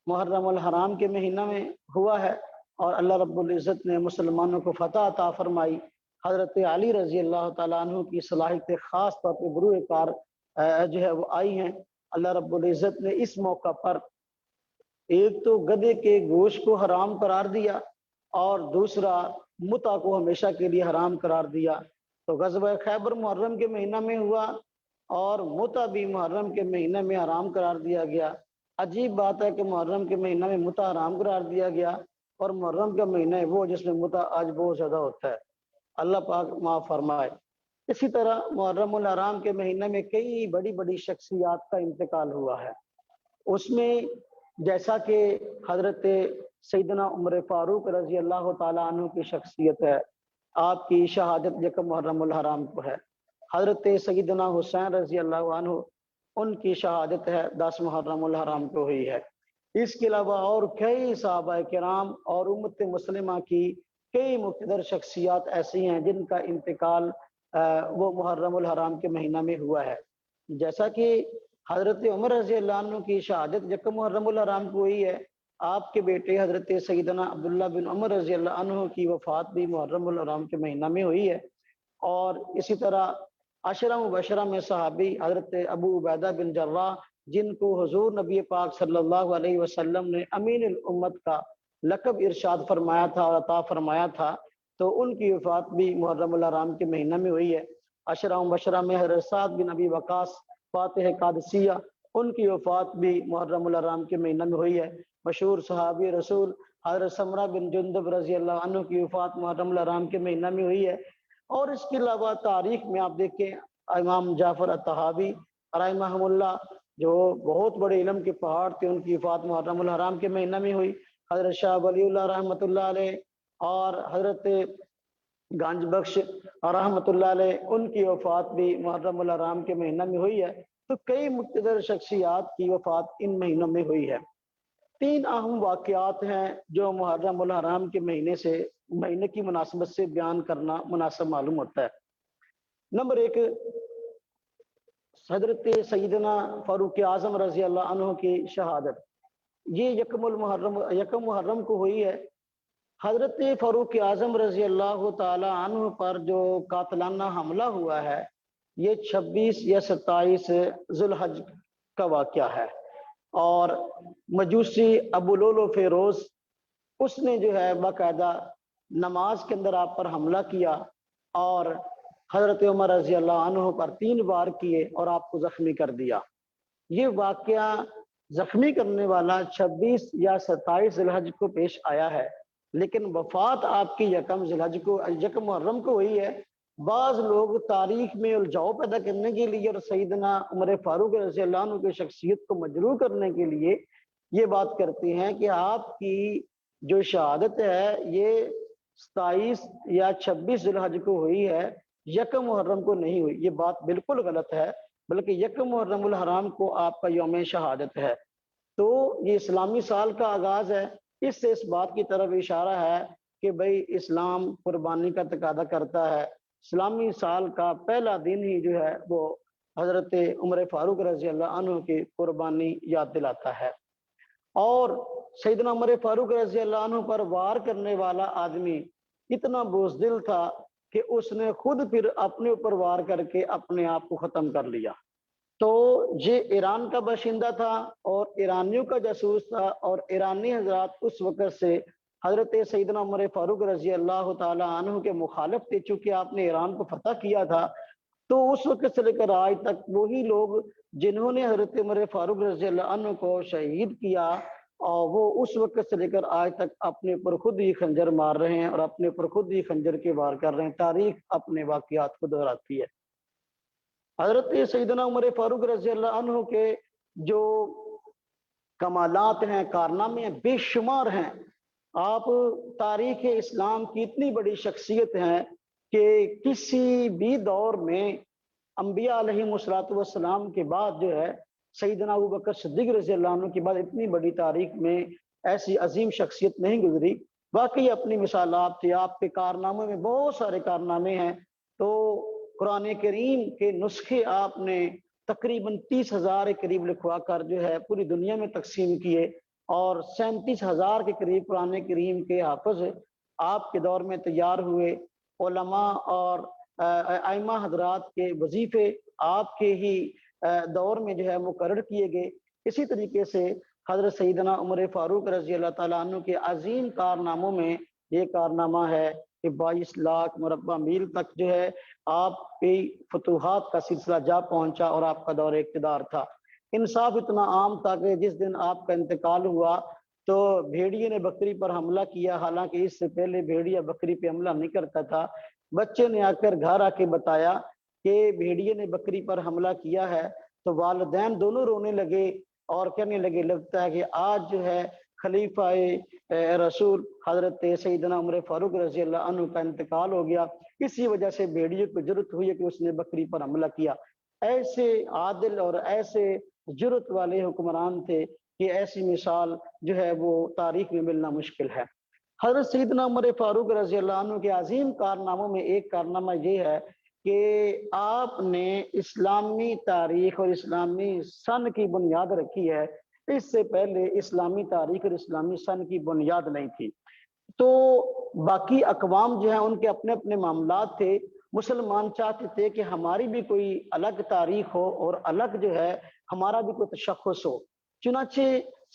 محرم الحرام کے مہینہ میں ہوا ہے اور اللہ رب العزت نے مسلمانوں کو فتح عطا فرمائی۔ حضرت علی رضی اللہ تعالیٰ عنہ کی صلاحیت خاص طور پہ بروئے کار جو ہے وہ آئی ہیں۔ اللہ رب العزت نے اس موقع پر ایک تو گدھے کے گوشت کو حرام قرار دیا اور دوسرا متع کو ہمیشہ کے لیے حرام قرار دیا۔ تو غزوہ خیبر محرم کے مہینہ میں ہوا اور متع بھی محرم کے مہینہ میں حرام قرار دیا گیا۔ عجیب بات ہے کہ محرم کے مہینہ میں متع حرام قرار دیا گیا اور محرم کا مہینہ ہے وہ جس میں متع آج بہت زیادہ ہوتا ہے، اللہ پاک معاف فرمائے۔ اسی طرح محرم الحرام کے مہینہ میں کئی بڑی بڑی شخصیات کا انتقال ہوا ہے۔ اس میں جیسا کہ حضرت سیدنا عمر فاروق رضی اللہ تعالیٰ عنہ کی شخصیت ہے، آپ کی شہادت یکم محرم الحرام کو ہے۔ حضرت سیدنا حسین رضی اللہ عنہ ان کی شہادت ہے 10 محرم الحرام کو ہوئی ہے۔ اس کے علاوہ اور کئی صحابہ کرام اور امت مسلمہ کی کئی مقتدر شخصیات ایسی ہیں جن کا انتقال وہ محرم الحرام کے مہینہ میں ہوا ہے، جیسا کہ حضرت عمر رضی اللہ عنہ کی شہادت یکم محرم الحرام کو ہوئی ہے۔ آپ کے بیٹے حضرت سیدنا عبداللہ بن عمر رضی اللہ عنہ کی وفات بھی محرم الحرام کے مہینہ میں ہوئی ہے۔ اور اسی طرح عشرہ مبشرہ میں صحابی حضرت ابو عبیدہ بن جراح جن کو حضور نبی پاک صلی اللہ علیہ وسلم نے امین الامت کا لقب ارشاد فرمایا تھا اور عطا فرمایا تھا، تو ان کی وفات بھی محرم الحرام کے مہینہ میں ہوئی ہے۔ عشرہ مبشرہ میں حضرت سعد بن ابی وقاص فاتح قادسیہ ان کی وفات بھی محرم الحرام کے مہینہ میں ہوئی ہے۔ مشہور صحابی رسول حضرت سمرہ بن جندب رضی اللہ عنہ کی وفات محرم الحرام کے مہینہ میں ہوئی ہے۔ اور اس کے علاوہ تاریخ میں آپ دیکھیں امام جعفر الطحاوی رحمہ اللہ جو بہت بڑے علم کے پہاڑ تھے، ان کی وفات محرم الحرام کے مہینہ میں ہوئی۔ حضرت شاہ ولی اللہ رحمۃ اللہ علیہ اور حضرت گنج بخش رحمۃ اللہ علیہ، ان کی وفات بھی محرم الحرام کے مہینہ میں ہوئی ہے۔ تو کئی مقتدر شخصیات کی وفات ان مہینوں میں ہوئی ہے۔ 3 اہم واقعات ہیں جو محرم الحرام کے مہینے کی مناسبت سے بیان کرنا مناسب معلوم ہوتا ہے۔ نمبر 1، حضرت سیدنا فاروق اعظم رضی اللہ عنہ کی شہادت، یہ یکم محرم کو ہوئی ہے۔ حضرت فاروق اعظم رضی اللہ تعالی عنہ پر جو قاتلانہ حملہ ہوا ہے، یہ 26 یا 27 ذوالحج کا واقعہ ہے۔ اور مجوسی ابو لولو فیروز، اس نے جو ہے باقاعدہ نماز کے اندر آپ پر حملہ کیا اور حضرت عمر رضی اللہ عنہ پر 3 بار کیے اور آپ کو زخمی کر دیا۔ یہ واقعہ زخمی کرنے والا 26 یا 27 ذوالحج کو پیش آیا ہے، لیکن وفات آپ کی یکم محرم کو ہوئی ہے۔ بعض لوگ تاریخ میں الجھاؤ پیدا کرنے کے لیے اور سیدنا عمر فاروق رضی اللہ عنہ کی شخصیت کو مجروح کرنے کے لیے یہ بات کرتے ہیں کہ آپ کی جو شہادت ہے یہ 27 یا 26 ذوالحج کو ہوئی ہے، یکم محرم کو نہیں ہوئی۔ یہ بات بالکل غلط ہے، بلکہ یکم محرم الحرام کو آپ کا یوم شہادت ہے۔ تو یہ اسلامی سال کا آغاز ہے، اس سے اس بات کی طرف اشارہ ہے کہ بھئی اسلام قربانی کا تقاضا کرتا ہے۔ اسلامی سال کا پہلا دن ہی جو ہے وہ حضرت عمر فاروق رضی اللہ عنہ کی قربانی یاد دلاتا ہے۔ اور سیدنا عمر فاروق رضی اللہ عنہ پر وار کرنے والا آدمی اتنا بزدل تھا کہ اس نے خود پھر اپنے اوپر وار کر کے اپنے آپ کو ختم کر لیا۔ تو یہ ایران کا باشندہ تھا اور ایرانیوں کا جاسوس تھا، اور ایرانی حضرات اس وقت سے حضرت سیدنا عمر فاروق رضی اللہ تعالی عنہ کے مخالف تھے، چونکہ آپ نے ایران کو فتح کیا تھا۔ تو اس وقت سے لے کر آج تک وہی لوگ جنہوں نے حضرت عمر فاروق رضی اللہ عنہ کو شہید کیا، اور وہ اس وقت سے لے کر آج تک اپنے اوپر خود ہی خنجر مار رہے ہیں اور اپنے اوپر خود ہی خنجر کے وار کر رہے ہیں۔ تاریخ اپنے واقعات کو دہراتی ہے۔ حضرت سیدنا عمر فاروق رضی اللہ عنہ کے جو کمالات ہیں، کارنامے ہیں، بے شمار ہیں۔ آپ تاریخ اسلام کی اتنی بڑی شخصیت ہیں کہ کسی بھی دور میں انبیاء علیہ السلام کے بعد جو ہے سیدنا ابوبکر صدیق رضی اللہ عنہ کے بعد اتنی بڑی تاریخ میں ایسی عظیم شخصیت نہیں گزری۔ واقعی اپنی مثالات تھی، آپ کے کارناموں میں بہت سارے کارنامے ہیں۔ تو قرآن کریم کے نسخے آپ نے تقریباً 30,000 کے قریب لکھوا کر جو ہے پوری دنیا میں تقسیم کیے، اور 37,000 کے قریب قرآن کریم کے حافظ آپ کے دور میں تیار ہوئے۔ علماء اور ائمہ حضرات کے وظیفے آپ کے ہی دور میں جو ہے مقرر کیے گئے۔ اسی طریقے سے حضرت سیدنا عمر فاروق رضی اللہ تعالیٰ عنہ کے عظیم کارناموں میں یہ کارنامہ ہے کہ 22 لاکھ مربع میل تک جو ہے آپ کی فتوحات کا سلسلہ جا پہنچا اور آپ کا دور اقتدار تھا۔ انصاف اتنا عام تھا کہ جس دن آپ کا انتقال ہوا تو بھیڑیے نے بکری پر حملہ کیا، حالانکہ اس سے پہلے بھیڑیا بکری پہ حملہ نہیں کرتا تھا۔ بچے نے آ کر گھر آ کے بتایا کہ بھیڑیے نے بکری پر حملہ کیا ہے، تو والدین دونوں رونے لگے اور کہنے لگے لگتا ہے کہ آج جو ہے خلیفہ رسول حضرت سیدنا عمر فاروق رضی اللہ عنہ کا انتقال ہو گیا، اسی وجہ سے بھیڑیے کو جرأت ہوئی کہ اس نے بکری پر حملہ کیا۔ ایسے عادل اور ایسے جرأت والے حکمران تھے کہ ایسی مثال جو ہے وہ تاریخ میں ملنا مشکل ہے۔ حضرت سیدنا عمر فاروق رضی اللہ عنہ کے عظیم کارناموں میں ایک کارنامہ یہ ہے کہ آپ نے اسلامی تاریخ اور اسلامی سن کی بنیاد رکھی ہے۔ اس سے پہلے اسلامی تاریخ اور اسلامی سن کی بنیاد نہیں تھی۔ تو باقی اقوام جو ہیں ان کے اپنے اپنے معاملات تھے۔ مسلمان چاہتے تھے کہ ہماری بھی کوئی الگ تاریخ ہو اور الگ جو ہے ہمارا بھی کوئی تشخص ہو۔ چنانچہ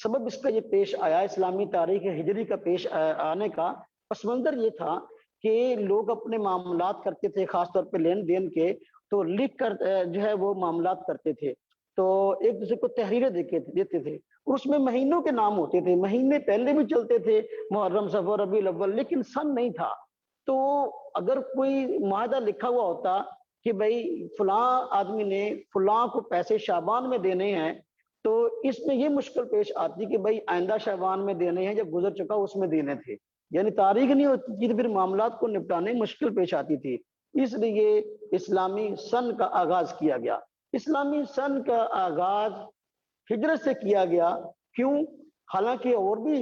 سبب اس کا یہ پیش آیا، اسلامی تاریخ ہجری کا پیش آنے کا پس منظر یہ تھا کہ لوگ اپنے معاملات کرتے تھے، خاص طور پہ لین دین کے، تو لکھ کر جو ہے وہ معاملات کرتے تھے۔ تو ایک دوسرے کو تحریریں دیتے تھے، اور اس میں مہینوں کے نام ہوتے تھے، مہینے پہلے بھی چلتے تھے، محرم، صفر، ربیع الاول، لیکن سن نہیں تھا۔ تو اگر کوئی معاہدہ لکھا ہوا ہوتا کہ بھائی فلاں آدمی نے فلاں کو پیسے شعبان میں دینے ہیں، تو اس میں یہ مشکل پیش آتی کہ بھائی آئندہ شعبان میں دینے ہیں، جب گزر چکا اس میں دینے تھے، یعنی تاریخ نہیں ہوتی تھی، تو پھر معاملات کو نپٹانے میں مشکل پیش آتی تھی۔ اس لیے اسلامی سن کا آغاز کیا گیا۔ اسلامی سن کا آغاز ہجرت سے کیا گیا۔ کیوں؟ حالانکہ اور بھی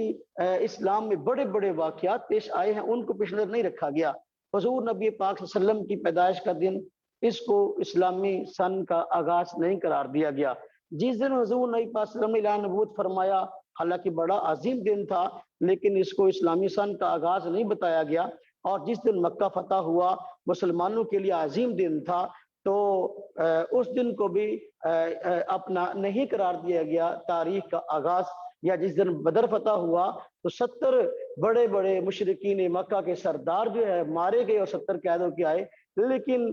اسلام میں بڑے بڑے واقعات پیش آئے ہیں، ان کو پیش نظر نہیں رکھا گیا۔ حضور نبی پاک صلی اللہ علیہ وسلم کی پیدائش کا دن، اس کو اسلامی سن کا آغاز نہیں قرار دیا گیا۔ جس دن حضور نبی پاک صلی اللہ علیہ وسلم نے اعلان نبوت فرمایا، حالانکہ بڑا عظیم دن تھا، لیکن اس کو اسلامی سن کا آغاز نہیں بتایا گیا۔ اور جس دن مکہ فتح ہوا، مسلمانوں کے لیے عظیم دن تھا، تو اس دن کو بھی اپنا نہیں قرار دیا گیا تاریخ کا آغاز۔ یا جس دن بدر فتح ہوا تو 70 بڑے بڑے مشرکین مکہ کے سردار جو ہے مارے گئے اور 70 قید ہو کے آئے، لیکن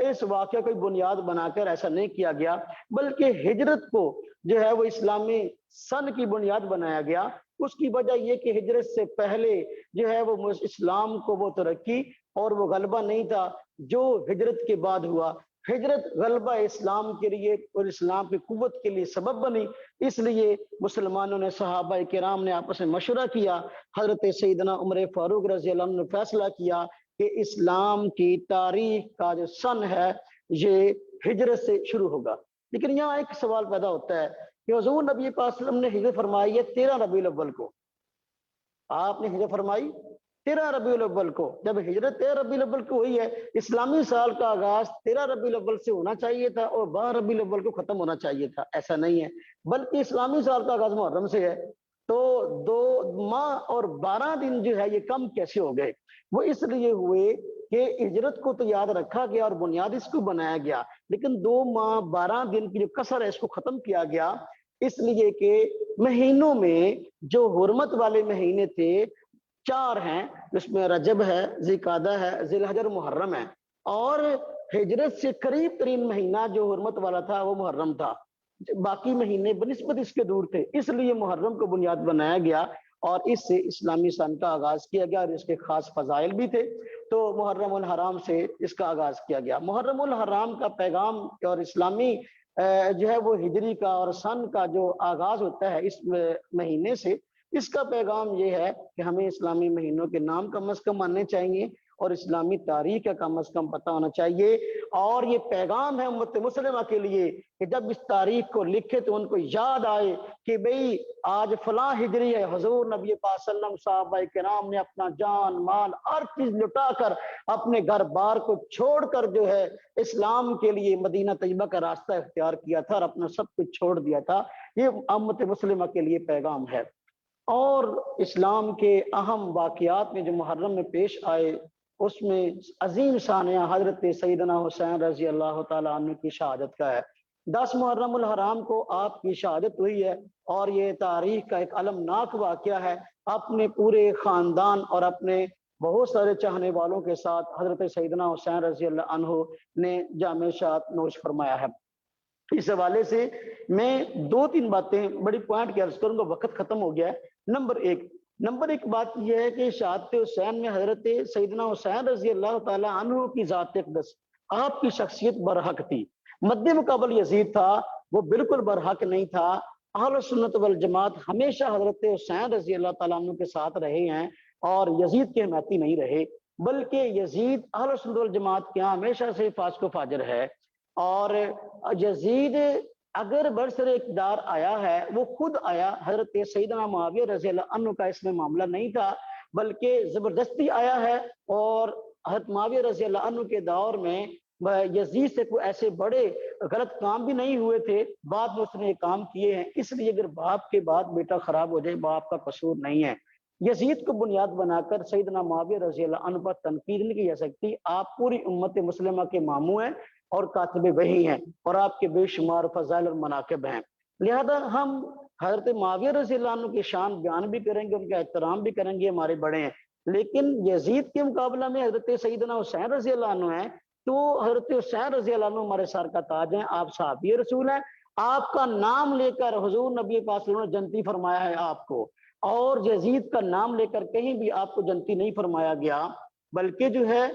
اس واقعہ کو بنیاد بنا کر ایسا نہیں کیا گیا، بلکہ ہجرت کو جو ہے وہ اسلامی سن کی بنیاد بنایا گیا۔ اس کی وجہ یہ کہ ہجرت سے پہلے جو ہے وہ اسلام کو وہ ترقی اور وہ غلبہ نہیں تھا جو ہجرت کے بعد ہوا۔ ہجرت غلبہ اسلام کے لیے اور اسلام کی قوت کے لیے سبب بنی، اس لیے مسلمانوں نے، صحابہ کرام نے آپس میں مشورہ کیا۔ حضرت سیدنا عمر فاروق رضی اللہ عنہ نے فیصلہ کیا کہ اسلام کی تاریخ کا جو سن ہے یہ ہجرت سے شروع ہوگا۔ لیکن یہاں ایک سوال پیدا ہوتا ہے کہ حضور نبی پاک صلی اللہ علیہ وسلم نے ہجرت فرمائی ہے 13 ربیع الاول کو، آپ نے ہجرت فرمائی 13 ربیع الاول کو۔ جب ہجرت 13 ربیع الاول کو ہوئی ہے، اسلامی سال کا آغاز 13 ربیع الاول سے ہونا چاہیے تھا اور 12 ربیع الاول کو ختم ہونا چاہیے تھا، ایسا نہیں ہے، بلکہ اسلامی سال کا آغاز محرم سے ہے۔ تو 2 ماہ اور 12 دن جو ہے یہ کم کیسے ہو گئے؟ وہ اس لیے ہوئے کہ ہجرت کو تو یاد رکھا گیا اور بنیاد اس کو بنایا گیا، لیکن 2 ماہ 12 دن کی جو کسر ہے اس کو ختم کیا گیا، اس لیے کہ مہینوں میں جو حرمت والے مہینے تھے 4 ہیں، اس میں رجب ہے، ذوالقعدہ ہے، ذی الحجہ اور محرم ہے، اور ہجرت سے قریب ترین مہینہ جو حرمت والا تھا وہ محرم تھا، باقی مہینے بنسبت اس کے دور تھے، اس لیے محرم کو بنیاد بنایا گیا اور اس سے اسلامی سن کا آغاز کیا گیا، اور اس کے خاص فضائل بھی تھے، تو محرم الحرام سے اس کا آغاز کیا گیا۔ محرم الحرام کا پیغام اور اسلامی جو ہے وہ ہجری کا اور سن کا جو آغاز ہوتا ہے اس مہینے سے، اس کا پیغام یہ ہے کہ ہمیں اسلامی مہینوں کے نام کم از کم آنے چاہیے اور اسلامی تاریخ کا کم از کم پتہ ہونا چاہیے، اور یہ پیغام ہے امت مسلمہ کے لیے کہ جب اس تاریخ کو لکھے تو ان کو یاد آئے کہ بھئی آج فلاں ہجری ہے، حضور نبی پاک صلی اللہ علیہ وسلم، صحابہ کرام نے اپنا جان مال ہر چیز لٹا کر اپنے گھر بار کو چھوڑ کر جو ہے اسلام کے لیے مدینہ طیبہ کا راستہ اختیار کیا تھا اور اپنا سب کچھ چھوڑ دیا تھا۔ یہ امت مسلمہ کے لیے پیغام ہے۔ اور اسلام کے اہم واقعات میں جو محرم میں پیش آئے، اس میں عظیم سانحہ حضرت سیدنا حسین رضی اللہ تعالیٰ عنہ کی شہادت کا ہے۔ 10 محرم الحرام کو آپ کی شہادت ہوئی ہے، اور یہ تاریخ کا ایک المناک واقعہ ہے۔ اپنے پورے خاندان اور اپنے بہت سارے چاہنے والوں کے ساتھ حضرت سیدنا حسین رضی اللہ عنہ نے جام شہادت نوش فرمایا ہے۔ اس حوالے سے میں 2-3 باتیں بڑی پوائنٹ کی عرض کروں گا، وقت ختم ہو گیا ہے۔ نمبر ایک بات یہ ہے کہ شہادت حسین میں حضرت سیدنا حسین رضی اللہ تعالی عنہ کی ذات اقدس، آپ کی شخصیت برحق تھی۔ مد مقابل یزید تھا، وہ بالکل برحق نہیں تھا۔ اہل سنت والجماعت ہمیشہ حضرت حسین رضی اللہ تعالیٰ عنہ کے ساتھ رہے ہیں اور یزید کے حمایتی نہیں رہے، بلکہ یزید اہل سنت والجماعت کے ہاں ہمیشہ سے فاسق و فاجر ہے۔ اور یزید اگر برسر اقتدار آیا ہے، وہ خود آیا، حضرت سیدنا معاویہ رضی اللہ عنہ کا اس میں معاملہ نہیں تھا، بلکہ زبردستی آیا ہے، اور حضرت معاویہ رضی اللہ عنہ کے دور میں یزید سے کوئی ایسے بڑے غلط کام بھی نہیں ہوئے تھے، بعد میں اس نے یہ کام کیے ہیں۔ اس لیے اگر باپ کے بعد بیٹا خراب ہو جائے، باپ کا قصور نہیں ہے۔ یزید کو بنیاد بنا کر سیدنا معاویہ رضی اللہ عنہ پر تنقید نہیں کی جا سکتی۔ آپ پوری امت مسلمہ کے ماموں ہیں اور کاتب وحی ہیں، اور آپ کے بے شمار فضائل اور مناقب ہیں، لہذا ہم حضرت معاویہ رضی اللہ عنہ کی شان بیان بھی کریں گے، ان کا احترام بھی کریں گے، ہمارے بڑے ہیں۔ لیکن یزید کے مقابلہ میں حضرت سیدنا حسین رضی اللہ عنہ ہیں، تو حضرت حسین رضی اللہ عنہ ہمارے سر کا تاج ہیں، آپ صحابی رسول ہیں، آپ کا نام لے کر حضور نبی پاک صلی اللہ علیہ وسلم نے جنتی فرمایا ہے آپ کو، اور یزید کا نام لے کر کہیں بھی آپ کو جنتی نہیں فرمایا گیا، بلکہ جو ہے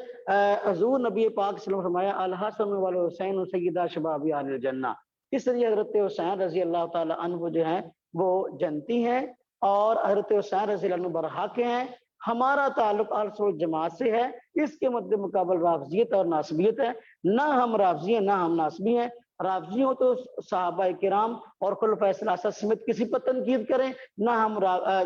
حضور نبی پاک صلی اللہ علیہ وسلم فرمایا الحسن والحسین سیدہ شباب اہل الجنہ، اس لیے حضرت حسین رضی اللہ تعالی عنہ جو ہیں وہ جنتی ہیں، اور حضرت حسین رضی اللہ عنہ برحق ہیں۔ ہمارا تعلق اہل سنت والجماعت سے ہے، اس کے مد مقابل رافضیت اور ناصبیت ہے، نہ ہم رافضی ہیں نہ ہم ناصبی ہیں۔ رافضی ہو تو صحابہ کرام اور خلفائے ثلاثہ سمیت کسی پر تنقید کریں، نہ ہم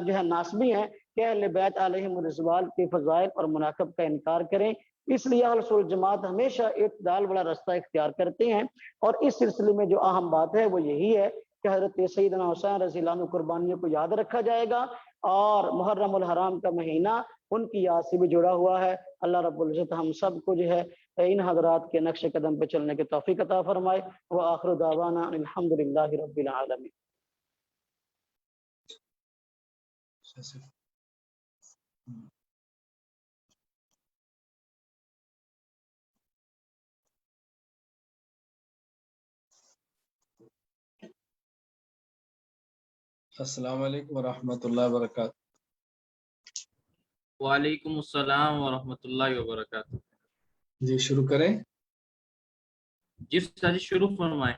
جو ہے ناصبی ہیں کہ اہل بیت علیہم الرضوان کے فضائل اور مناقب کا انکار کریں۔ اس لیے اہل سنت والجماعت ہمیشہ اعتدال والا رستہ اختیار کرتے ہیں، اور اس سلسلے میں جو اہم بات ہے وہ یہی ہے کہ حضرت سیدنا حسین رضی اللہ عنہ قربانیوں کو یاد رکھا جائے گا، اور محرم الحرام کا مہینہ ان کی یاد سے بھی جڑا ہوا ہے۔ اللہ رب العزت ہم سب کو جو ہے ان حضرات کے نقش قدم پہ چلنے کی توفیق عطا فرمائے۔ وآخر دعوانا الحمد للہ رب العالمین۔ السلام علیکم ورحمۃ اللہ وبرکاتہ۔ وعلیکم السلام ورحمۃ اللہ وبرکاتہ۔ جی شروع کریں۔ جس طرح شروع فرمائیں۔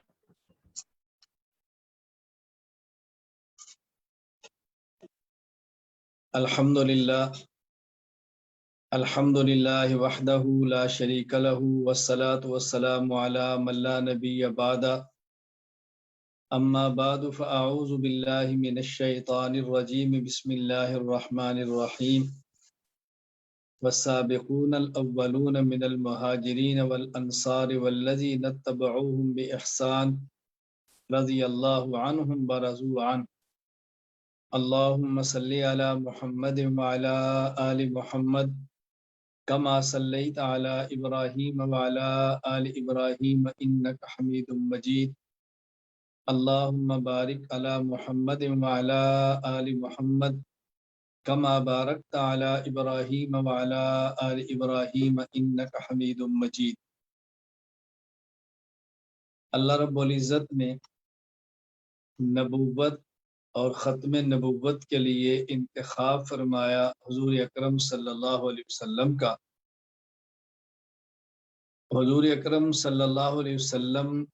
الحمد للہ وحدہ لا شریک لہ والصلاة والسلام علی من لا نبی بعد، اما بعد فاعوذ باللہ من الشیطان الرجیم، بسم اللہ الرحمن الرحیم۔ والسابقون الاولون من المہاجرین والانصار والذین اتبعوهم باحسان رضی اللہ عنہم ورضوا عنہ، اللہم صلی علی محمد وعلی آل محمد کما صلیت علی ابراہیم وعلی آل ابراہیم انک حمید مجید، اللہم بارک علی محمد وعلی آل محمد کما بارکت علی ابراہیم وعلی آل ابراہیم انک حمید مجید۔ اللہ رب العزت نے نبوت اور ختم نبوت کے لیے انتخاب فرمایا حضور اکرم صلی اللہ علیہ وسلم کا۔ حضور اکرم صلی اللہ علیہ وسلم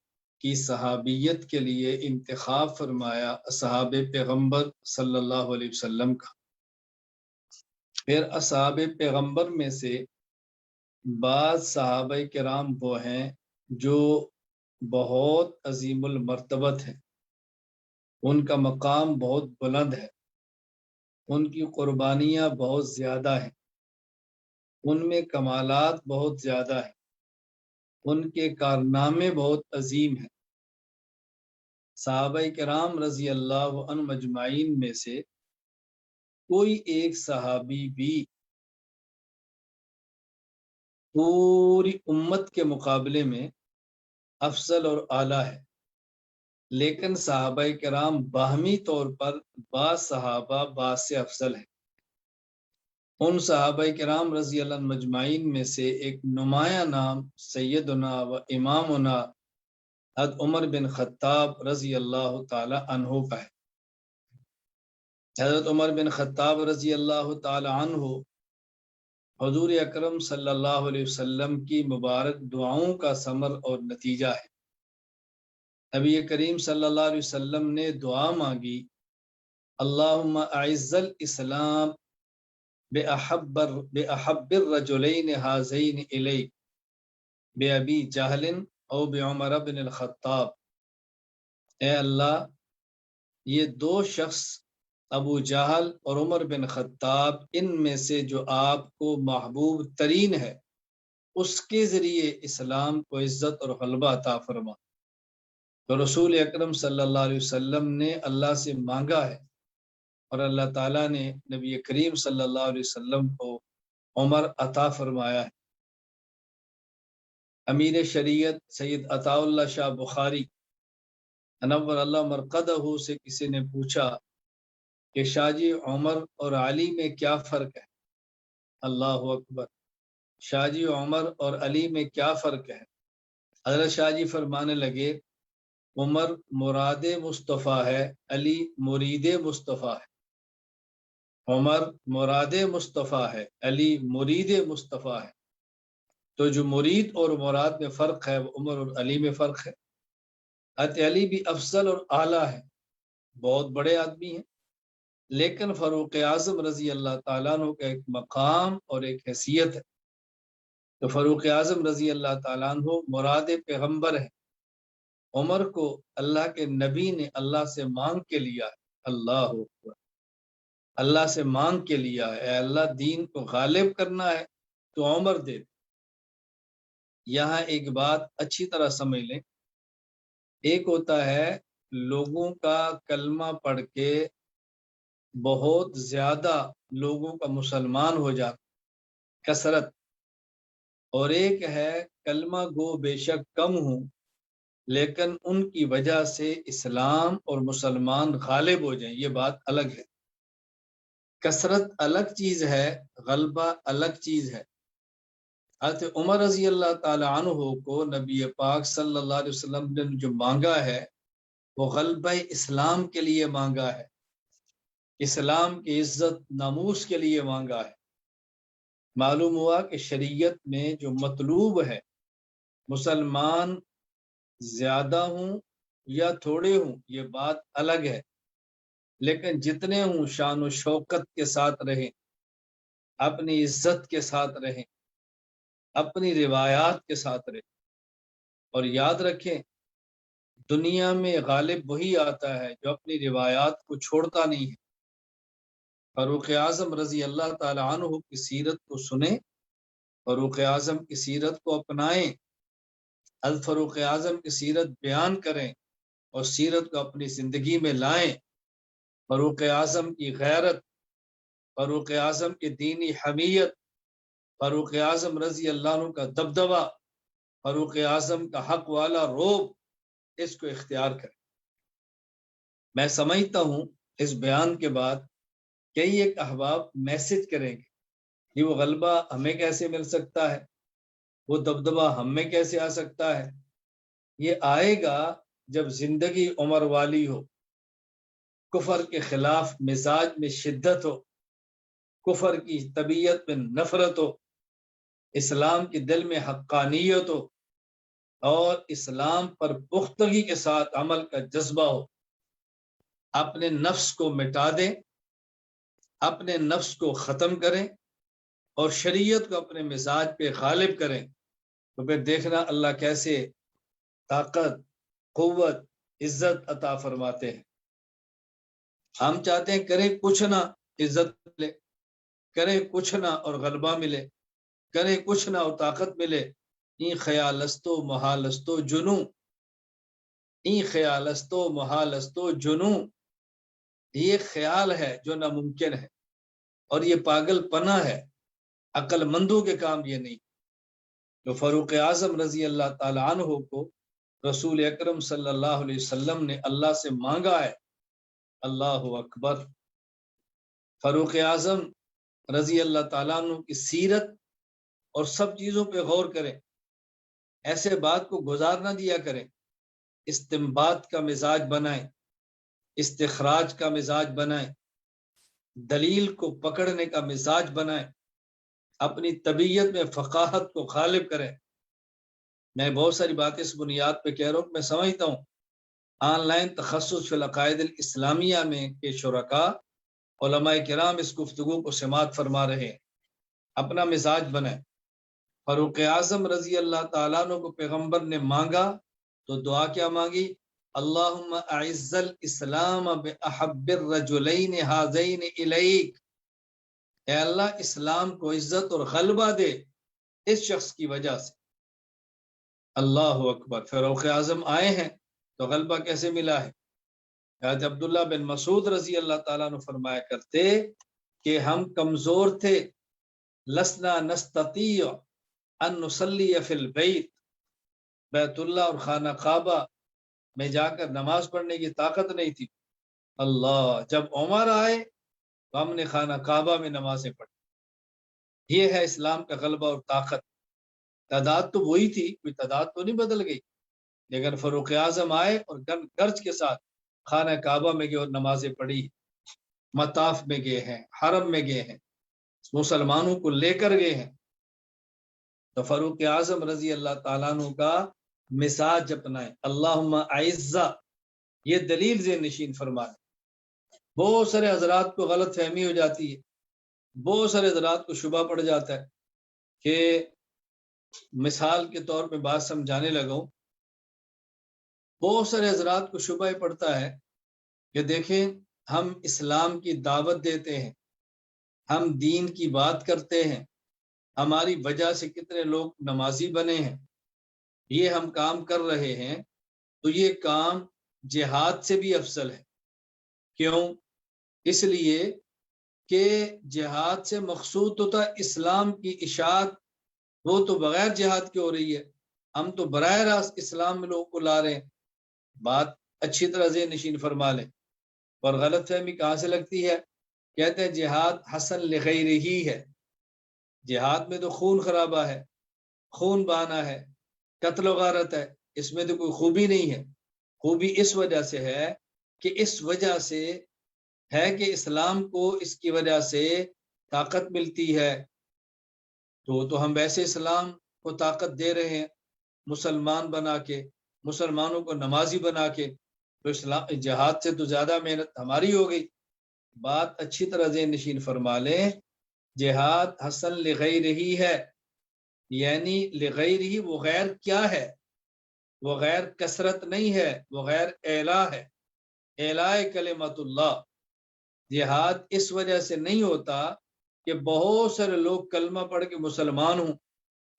کی صحابیت کے لیے انتخاب فرمایا اصحاب پیغمبر صلی اللہ علیہ وسلم کا۔ پھر اصحاب پیغمبر میں سے بعض صحابہ کرام وہ ہیں جو بہت عظیم المرتبت ہیں، ان کا مقام بہت بلند ہے، ان کی قربانیاں بہت زیادہ ہیں، ان میں کمالات بہت زیادہ ہیں، ان کے کارنامے بہت عظیم ہیں۔ صحابہ کرام رضی اللہ عنہ مجمعین میں سے کوئی ایک صحابی بھی پوری امت کے مقابلے میں افضل اور اعلیٰ ہے، لیکن صحابہ کرام باہمی طور پر بعض صحابہ بعض سے افضل ہیں۔ ان صحابہ کرام رضی اللہ عنہ مجمعین میں سے ایک نمایاں نام سیدنا و امامنا حضرت عمر بن خطاب رضی اللہ تعالی عنہ کا ہے۔ حضرت عمر بن خطاب رضی اللہ تعالی عنہ حضور اکرم صلی اللہ علیہ وسلم کی مبارک دعاؤں کا ثمر اور نتیجہ ہے۔ نبی کریم صلی اللہ علیہ وسلم نے دعا مانگی، اللہم اعز الاسلام بأحب الرجلین ہذین الیک بأبی جہل او بعمر بن الخطاب۔ اے اللہ، یہ دو شخص ابو جہل اور عمر بن خطاب، ان میں سے جو آپ کو محبوب ترین ہے اس کے ذریعے اسلام کو عزت اور غلبہ عطا فرما۔ تو رسول اکرم صلی اللہ علیہ وسلم نے اللہ سے مانگا ہے، اور اللہ تعالیٰ نے نبی کریم صلی اللہ علیہ وسلم کو عمر عطا فرمایا ہے۔ امیر شریعت سید عطا اللہ شاہ بخاری انور اللہ مرقدہ سے کسی نے پوچھا کہ شاہ جی عمر اور علی میں کیا فرق ہے؟ اللہ اکبر، شاہ جی عمر اور علی میں کیا فرق ہے؟ حضرت شاہ جی فرمانے لگے عمر مراد مصطفیٰ ہے، علی مرید مصطفیٰ ہے۔ عمر مراد مصطفیٰ ہے، علی مرید مصطفیٰ ہے۔ تو جو مرید اور مراد میں فرق ہے وہ عمر اور علی میں فرق ہے۔ حضرت علی بھی افضل اور اعلیٰ ہے، بہت بڑے آدمی ہیں، لیکن فاروق اعظم رضی اللہ تعالیٰ عنہ کا ایک مقام اور ایک حیثیت ہے۔ تو فاروق اعظم رضی اللہ تعالیٰ عنہ مراد پیغمبر ہے۔ عمر کو اللہ کے نبی نے اللہ سے مانگ کے لیا ہے، اللہ اکبر، اللہ سے مانگ کے لیا ہے، اے اللہ دین کو غالب کرنا ہے تو عمر دے دے۔ یہاں ایک بات اچھی طرح سمجھ لیں، ایک ہوتا ہے لوگوں کا کلمہ پڑھ کے بہت زیادہ لوگوں کا مسلمان ہو جاتا، کثرت، اور ایک ہے کلمہ گو بے شک کم ہوں لیکن ان کی وجہ سے اسلام اور مسلمان غالب ہو جائیں، یہ بات الگ ہے۔ کثرت الگ چیز ہے، غلبہ الگ چیز ہے۔ حضرت عمر رضی اللہ تعالی عنہ کو نبی پاک صلی اللہ علیہ وسلم نے جو مانگا ہے وہ غلبہ اسلام کے لیے مانگا ہے، اسلام کی عزت ناموس کے لیے مانگا ہے۔ معلوم ہوا کہ شریعت میں جو مطلوب ہے، مسلمان زیادہ ہوں یا تھوڑے ہوں یہ بات الگ ہے، لیکن جتنے ہوں شان و شوکت کے ساتھ رہیں، اپنی عزت کے ساتھ رہیں، اپنی روایات کے ساتھ رہیں، اور یاد رکھیں دنیا میں غالب وہی آتا ہے جو اپنی روایات کو چھوڑتا نہیں ہے۔ فاروق اعظم رضی اللہ تعالی عنہ کی سیرت کو سنیں، فاروق اعظم کی سیرت کو اپنائیں، الفاروق اعظم کی سیرت بیان کریں اور سیرت کو اپنی زندگی میں لائیں۔ فاروق اعظم کی غیرت، فاروق اعظم کی دینی حمیت، فاروق اعظم رضی اللہ عنہ کا دبدبہ، فاروق اعظم کا حق والا روب، اس کو اختیار کریں۔ میں سمجھتا ہوں اس بیان کے بعد کئی ایک احباب میسج کریں گے کہ وہ غلبہ ہمیں کیسے مل سکتا ہے، وہ دبدبہ ہم میں کیسے آ سکتا ہے۔ یہ آئے گا جب زندگی عمر والی ہو، کفر کے خلاف مزاج میں شدت ہو، کفر کی طبیعت میں نفرت ہو، اسلام کی دل میں حقانیت ہو اور اسلام پر پختگی کے ساتھ عمل کا جذبہ ہو۔ اپنے نفس کو مٹا دیں، اپنے نفس کو ختم کریں اور شریعت کو اپنے مزاج پہ غالب کریں، تو پھر دیکھنا اللہ کیسے طاقت، قوت، عزت عطا فرماتے ہیں۔ ہم چاہتے ہیں کریں کچھ نہ عزت ملے، کریں کچھ نہ اور غلبہ ملے، کریں کچھ نہ اور طاقت ملے۔ این خیالستو محالستو جنو، این خیالستو محالستو جنو، یہ خیال ہے جو ناممکن ہے اور یہ پاگل پنا ہے، عقل مندوں کے کام یہ نہیں۔ تو فاروق اعظم رضی اللہ تعالی عنہ کو رسول اکرم صلی اللہ علیہ وسلم نے اللہ سے مانگا ہے، اللہ اکبر۔ فاروق اعظم رضی اللہ تعالیٰ عنہ کی سیرت اور سب چیزوں پہ غور کریں، ایسے بات کو گزار نہ دیا کریں، استنباط کا مزاج بنائیں، استخراج کا مزاج بنائیں، دلیل کو پکڑنے کا مزاج بنائیں، اپنی طبیعت میں فقاہت کو غالب کریں۔ میں بہت ساری باتیں اس بنیاد پہ کہہ رہا ہوں کہ میں سمجھتا ہوں آن لائن تخصص فی العقائد الاسلامیہ میں کے شرکاء علماء کرام اس گفتگو کو سماعت فرما رہے ہیں۔ اپنا مزاج بنائیں۔ فاروق اعظم رضی اللہ تعالیٰ عنہ کو پیغمبر نے مانگا تو دعا کیا مانگی؟ اللہم اعز الاسلام باحب الرجلین ہذین الیک، اے اللہ اسلام کو عزت اور غلبہ دے اس شخص کی وجہ سے۔ اللہ اکبر۔ فاروق اعظم آئے ہیں تو غلبہ کیسے ملا ہے؟ حضرت عبداللہ بن مسعود رضی اللہ تعالیٰ عنہ فرمایا کرتے کہ ہم کمزور تھے، لسنا نستطیع ان نصلی فی البیت، بیت اللہ اور خانہ کعبہ میں جا کر نماز پڑھنے کی طاقت نہیں تھی۔ اللہ، جب عمر آئے تو ہم نے خانہ کعبہ میں نمازیں پڑھی۔ یہ ہے اسلام کا غلبہ اور طاقت۔ تعداد تو وہی تھی، کوئی تعداد تو نہیں بدل گئی، لیکن فاروق اعظم آئے اور گرج کے ساتھ خانہ کعبہ میں گئے اور نمازیں پڑھی، مطاف میں گئے ہیں، حرم میں گئے ہیں، مسلمانوں کو لے کر گئے ہیں۔ تو فاروق اعظم رضی اللہ تعالیٰ عنہ کا مزاج اپنائیں۔ اللہم اعزا، یہ دلیل ذہن نشین فرمائے۔ بہت سارے حضرات کو غلط فہمی ہو جاتی ہے، بہت سارے حضرات کو شبہ پڑ جاتا ہے کہ مثال کے طور پہ بات سمجھانے لگا ہوں، بہت سارے حضرات کو شبہ پڑتا ہے کہ دیکھیں ہم اسلام کی دعوت دیتے ہیں، ہم دین کی بات کرتے ہیں، ہماری وجہ سے کتنے لوگ نمازی بنے ہیں، یہ ہم کام کر رہے ہیں، تو یہ کام جہاد سے بھی افضل ہے۔ کیوں؟ اس لیے کہ جہاد سے مقصود ہوتا اسلام کی اشاعت، وہ تو بغیر جہاد کے ہو رہی ہے، ہم تو براہ راست اسلام میں لوگوں کو لا رہے ہیں۔ بات اچھی طرح ذہن نشین فرما لیں۔ اور غلط فہمی کہاں سے لگتی ہے؟ کہتے ہیں جہاد حسن لغیر ہی ہے، جہاد میں تو خون خرابہ ہے، خون بہانا ہے، قتل و غارت ہے، اس میں تو کوئی خوبی نہیں ہے۔ خوبی اس وجہ سے ہے کہ اس وجہ سے ہے کہ اسلام کو اس کی وجہ سے طاقت ملتی ہے، تو ہم ویسے اسلام کو طاقت دے رہے ہیں مسلمان بنا کے، مسلمانوں کو نمازی بنا کے، تو اسلام جہاد سے تو زیادہ محنت ہماری ہو گئی۔ بات اچھی طرح ذہن نشین فرما لیں، جہاد حسن لغیر ہی ہے، یعنی لغیر ہی، وہ غیر کیا ہے؟ وہ غیر کثرت نہیں ہے، وہ غیر اعلیٰ ہے، اعلیٰ کلمت اللہ۔ جہاد اس وجہ سے نہیں ہوتا کہ بہت سارے لوگ کلمہ پڑھ کے مسلمان ہوں،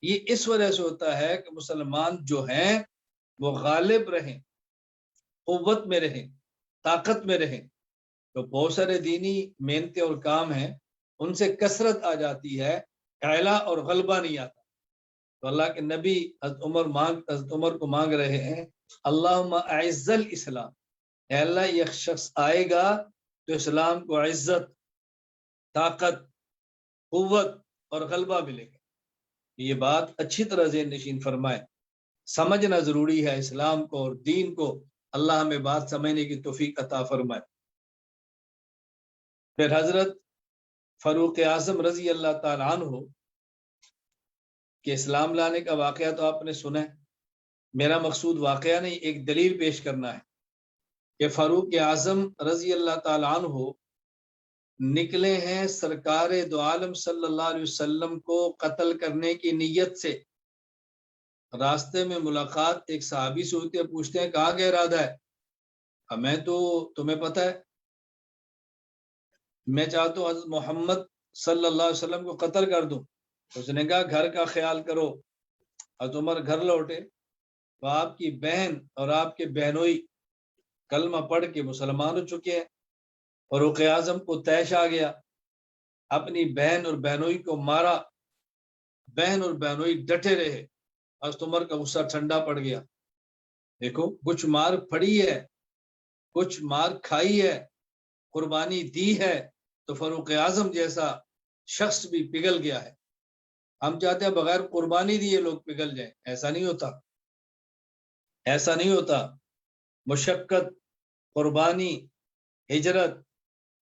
یہ اس وجہ سے ہوتا ہے کہ مسلمان جو ہیں وہ غالب رہیں، قوت میں رہیں، طاقت میں رہیں۔ تو بہت سارے دینی محنتیں اور کام ہیں، ان سے کثرت آ جاتی ہے، اعلیٰ اور غلبہ نہیں آتا۔ تو اللہ کے نبی حضرت عمر کو مانگ رہے ہیں، اللہم اعز الاسلام، اے اللہ یہ شخص آئے گا تو اسلام کو عزت، طاقت، قوت اور غلبہ ملے گا۔ یہ بات اچھی طرح ذہن نشین فرمائے، سمجھنا ضروری ہے اسلام کو اور دین کو۔ اللہ ہمیں بات سمجھنے کی توفیق عطا فرمائے۔ پھر حضرت فاروق اعظم رضی اللہ تعالیٰ عنہ کہ اسلام لانے کا واقعہ تو آپ نے سنا ہے، میرا مقصود واقعہ نہیں، ایک دلیل پیش کرنا ہے کہ فاروق اعظم رضی اللہ تعالیٰ عنہ نکلے ہیں سرکار دو عالم صلی اللہ علیہ وسلم کو قتل کرنے کی نیت سے۔ راستے میں ملاقات ایک صحابی سے ہوتی ہے، پوچھتے ہیں کہاں کا ارادہ ہے؟ میں تو تمہیں پتہ ہے میں چاہتا ہوں حضرت محمد صلی اللہ علیہ وسلم کو قتل کر دوں۔ اس نے کہا گھر کا خیال کرو۔ حضرت عمر گھر لوٹے تو آپ کی بہن اور آپ کے بہنوئی کلمہ پڑھ کے مسلمان ہو چکے ہیں۔ فاروق اعظم کو طیش آ گیا، اپنی بہن اور بہنوئی کو مارا، بہن اور بہنوئی ڈٹے رہے، حضرت عمر کا غصہ ٹھنڈا پڑ گیا۔ دیکھو کچھ مار پڑی ہے، کچھ مار کھائی ہے، قربانی دی ہے، تو فاروق اعظم جیسا شخص بھی پگھل گیا ہے۔ ہم چاہتے ہیں بغیر قربانی دیے لوگ پگھل جائیں، ایسا نہیں ہوتا، ایسا نہیں ہوتا۔ مشقت، قربانی، ہجرت،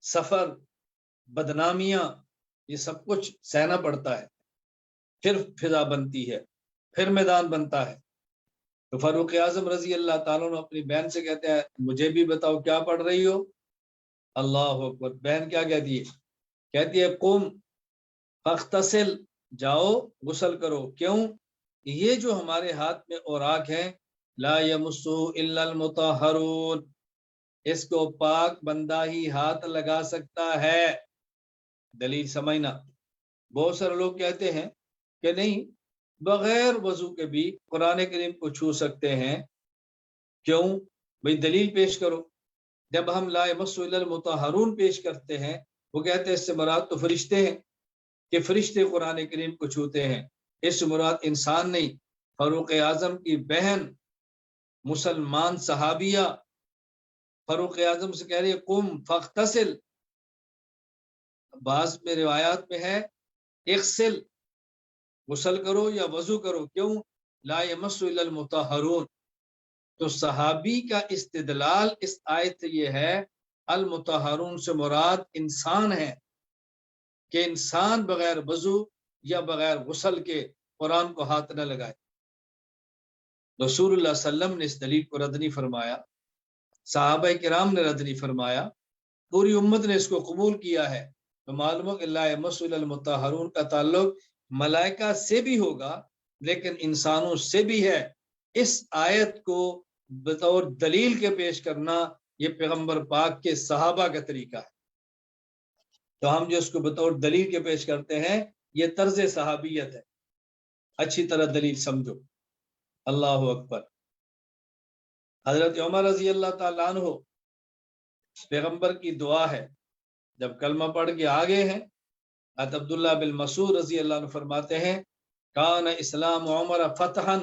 سفر، بدنامیاں، یہ سب کچھ سہنا پڑتا ہے، پھر فضا بنتی ہے، پھر میدان بنتا ہے۔ تو فاروق اعظم رضی اللہ تعالیٰ نے اپنی بہن سے کہتے ہیں مجھے بھی بتاؤ کیا پڑھ رہی ہو؟ اللہ اکبر۔ بہن کیا کہتی ہے؟ کہتی ہے قم فاغتسل، جاؤ غسل کرو۔ کیوں؟ یہ جو ہمارے ہاتھ میں اوراق ہیں، لا یمسہ الا المطہرون، اس کو پاک بندہ ہی ہاتھ لگا سکتا ہے۔ دلیل سمجھنا۔ بہت سارے لوگ کہتے ہیں کہ نہیں بغیر وضو کے بھی قرآن کریم کو چھو سکتے ہیں۔ کیوں؟ بھئی دلیل پیش کرو۔ جب ہم لا یمسہ الا المطہرون پیش کرتے ہیں، وہ کہتے ہیں اس سے مراد تو فرشتے ہیں کہ فرشتے قرآن کریم کو چھوتے ہیں، اس سے مراد انسان نہیں۔ فاروق اعظم کی بہن مسلمان صحابیہ فاروق اعظم سے کہہ رہی ہے قم فاغتسل، بعض میں روایات میں ہے اغسل، غسل کرو یا وضو کرو۔ کیوں؟ لا یمسہ الا المطہرون، تو صحابی کا استدلال اس آیت سے یہ ہے المطہرون سے مراد انسان ہے کہ انسان بغیر وضو یا بغیر غسل کے قرآن کو ہاتھ نہ لگائے۔ رسول اللہ صلی اللہ علیہ وسلم نے اس دلیل کو رد نہیں فرمایا، صحابہ کرام نے رد نہیں فرمایا، پوری امت نے اس کو قبول کیا ہے۔ تو معلوم ہے کہ لا یمس الا المطہرون کا تعلق ملائکہ سے بھی ہوگا لیکن انسانوں سے بھی ہے۔ اس آیت کو بطور دلیل کے پیش کرنا یہ پیغمبر پاک کے صحابہ کا طریقہ ہے، تو ہم جو اس کو بطور دلیل کے پیش کرتے ہیں یہ طرز صحابیت ہے۔ اچھی طرح دلیل سمجھو۔ اللہ اکبر۔ حضرت عمر رضی اللہ تعالیٰ عنہ پیغمبر کی دعا ہے، جب کلمہ پڑھ کے آگے ہیں حضرت عبداللہ بن مسعود رضی اللہ عنہ فرماتے ہیں کان اسلام عمر فتحا،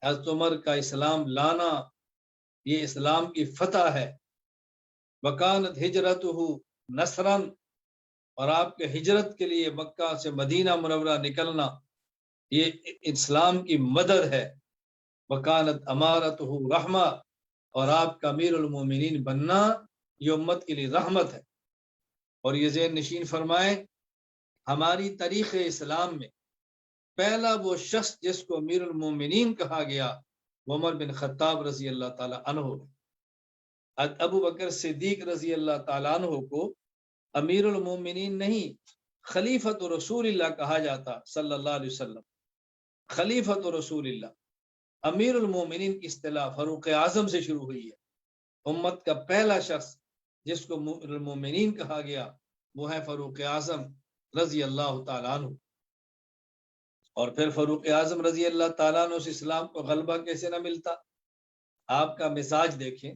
حضرت عمر کا اسلام لانا یہ اسلام کی فتح ہے۔ وکانت ہجرتہ نصرا، اور آپ کے ہجرت کے لیے مکہ سے مدینہ منورہ نکلنا یہ اسلام کی مدد ہے۔ وکانت امارتہ رحمہ، اور آپ کا امیر المومنین بننا یہ امت کے لیے رحمت ہے۔ اور یہ ذہن نشین فرمائیں ہماری تاریخ اسلام میں پہلا وہ شخص جس کو امیر المومنین کہا گیا وہ عمر بن خطاب رضی اللہ تعالیٰ عنہ ہے۔ ابو بکر صدیق رضی اللہ تعالیٰ عنہ کو امیر المومنین نہیں خلیفۃ رسول اللہ کہا جاتا صلی اللہ علیہ وسلم، خلیفۃ رسول اللہ۔ امیر المومنین کی اصطلاح فاروق اعظم سے شروع ہوئی ہے۔ امت کا پہلا شخص جس کو امیر المومنین کہا گیا وہ ہے فاروق اعظم رضی اللہ تعالیٰ عنہ۔ اور پھر فاروق اعظم رضی اللہ تعالیٰ عنہ سے اسلام کو غلبہ کیسے نہ ملتا؟ آپ کا مزاج دیکھیں،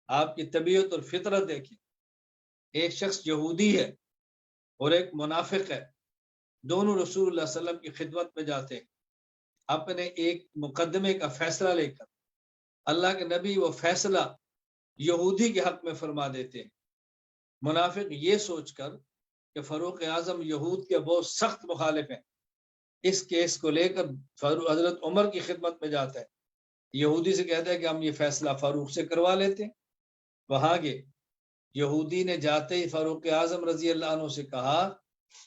آپ کی طبیعت اور فطرت دیکھیں۔ ایک شخص یہودی ہے اور ایک منافق ہے، دونوں رسول اللہ صلی اللہ علیہ وسلم کی خدمت میں جاتے ہیں اپنے ایک مقدمے کا فیصلہ لے کر۔ اللہ کے نبی وہ فیصلہ یہودی کے حق میں فرما دیتے ہیں، منافق یہ سوچ کر کہ فاروق اعظم یہود کے بہت سخت مخالف ہیں، اس کیس کو لے کر حضرت عمر کی خدمت میں جاتا ہے، یہودی سے کہتا ہے کہ ہم یہ فیصلہ فاروق سے کروا لیتے ہیں۔ وہاں گئے، یہودی نے جاتے ہی فاروق اعظم رضی اللہ عنہ سے کہا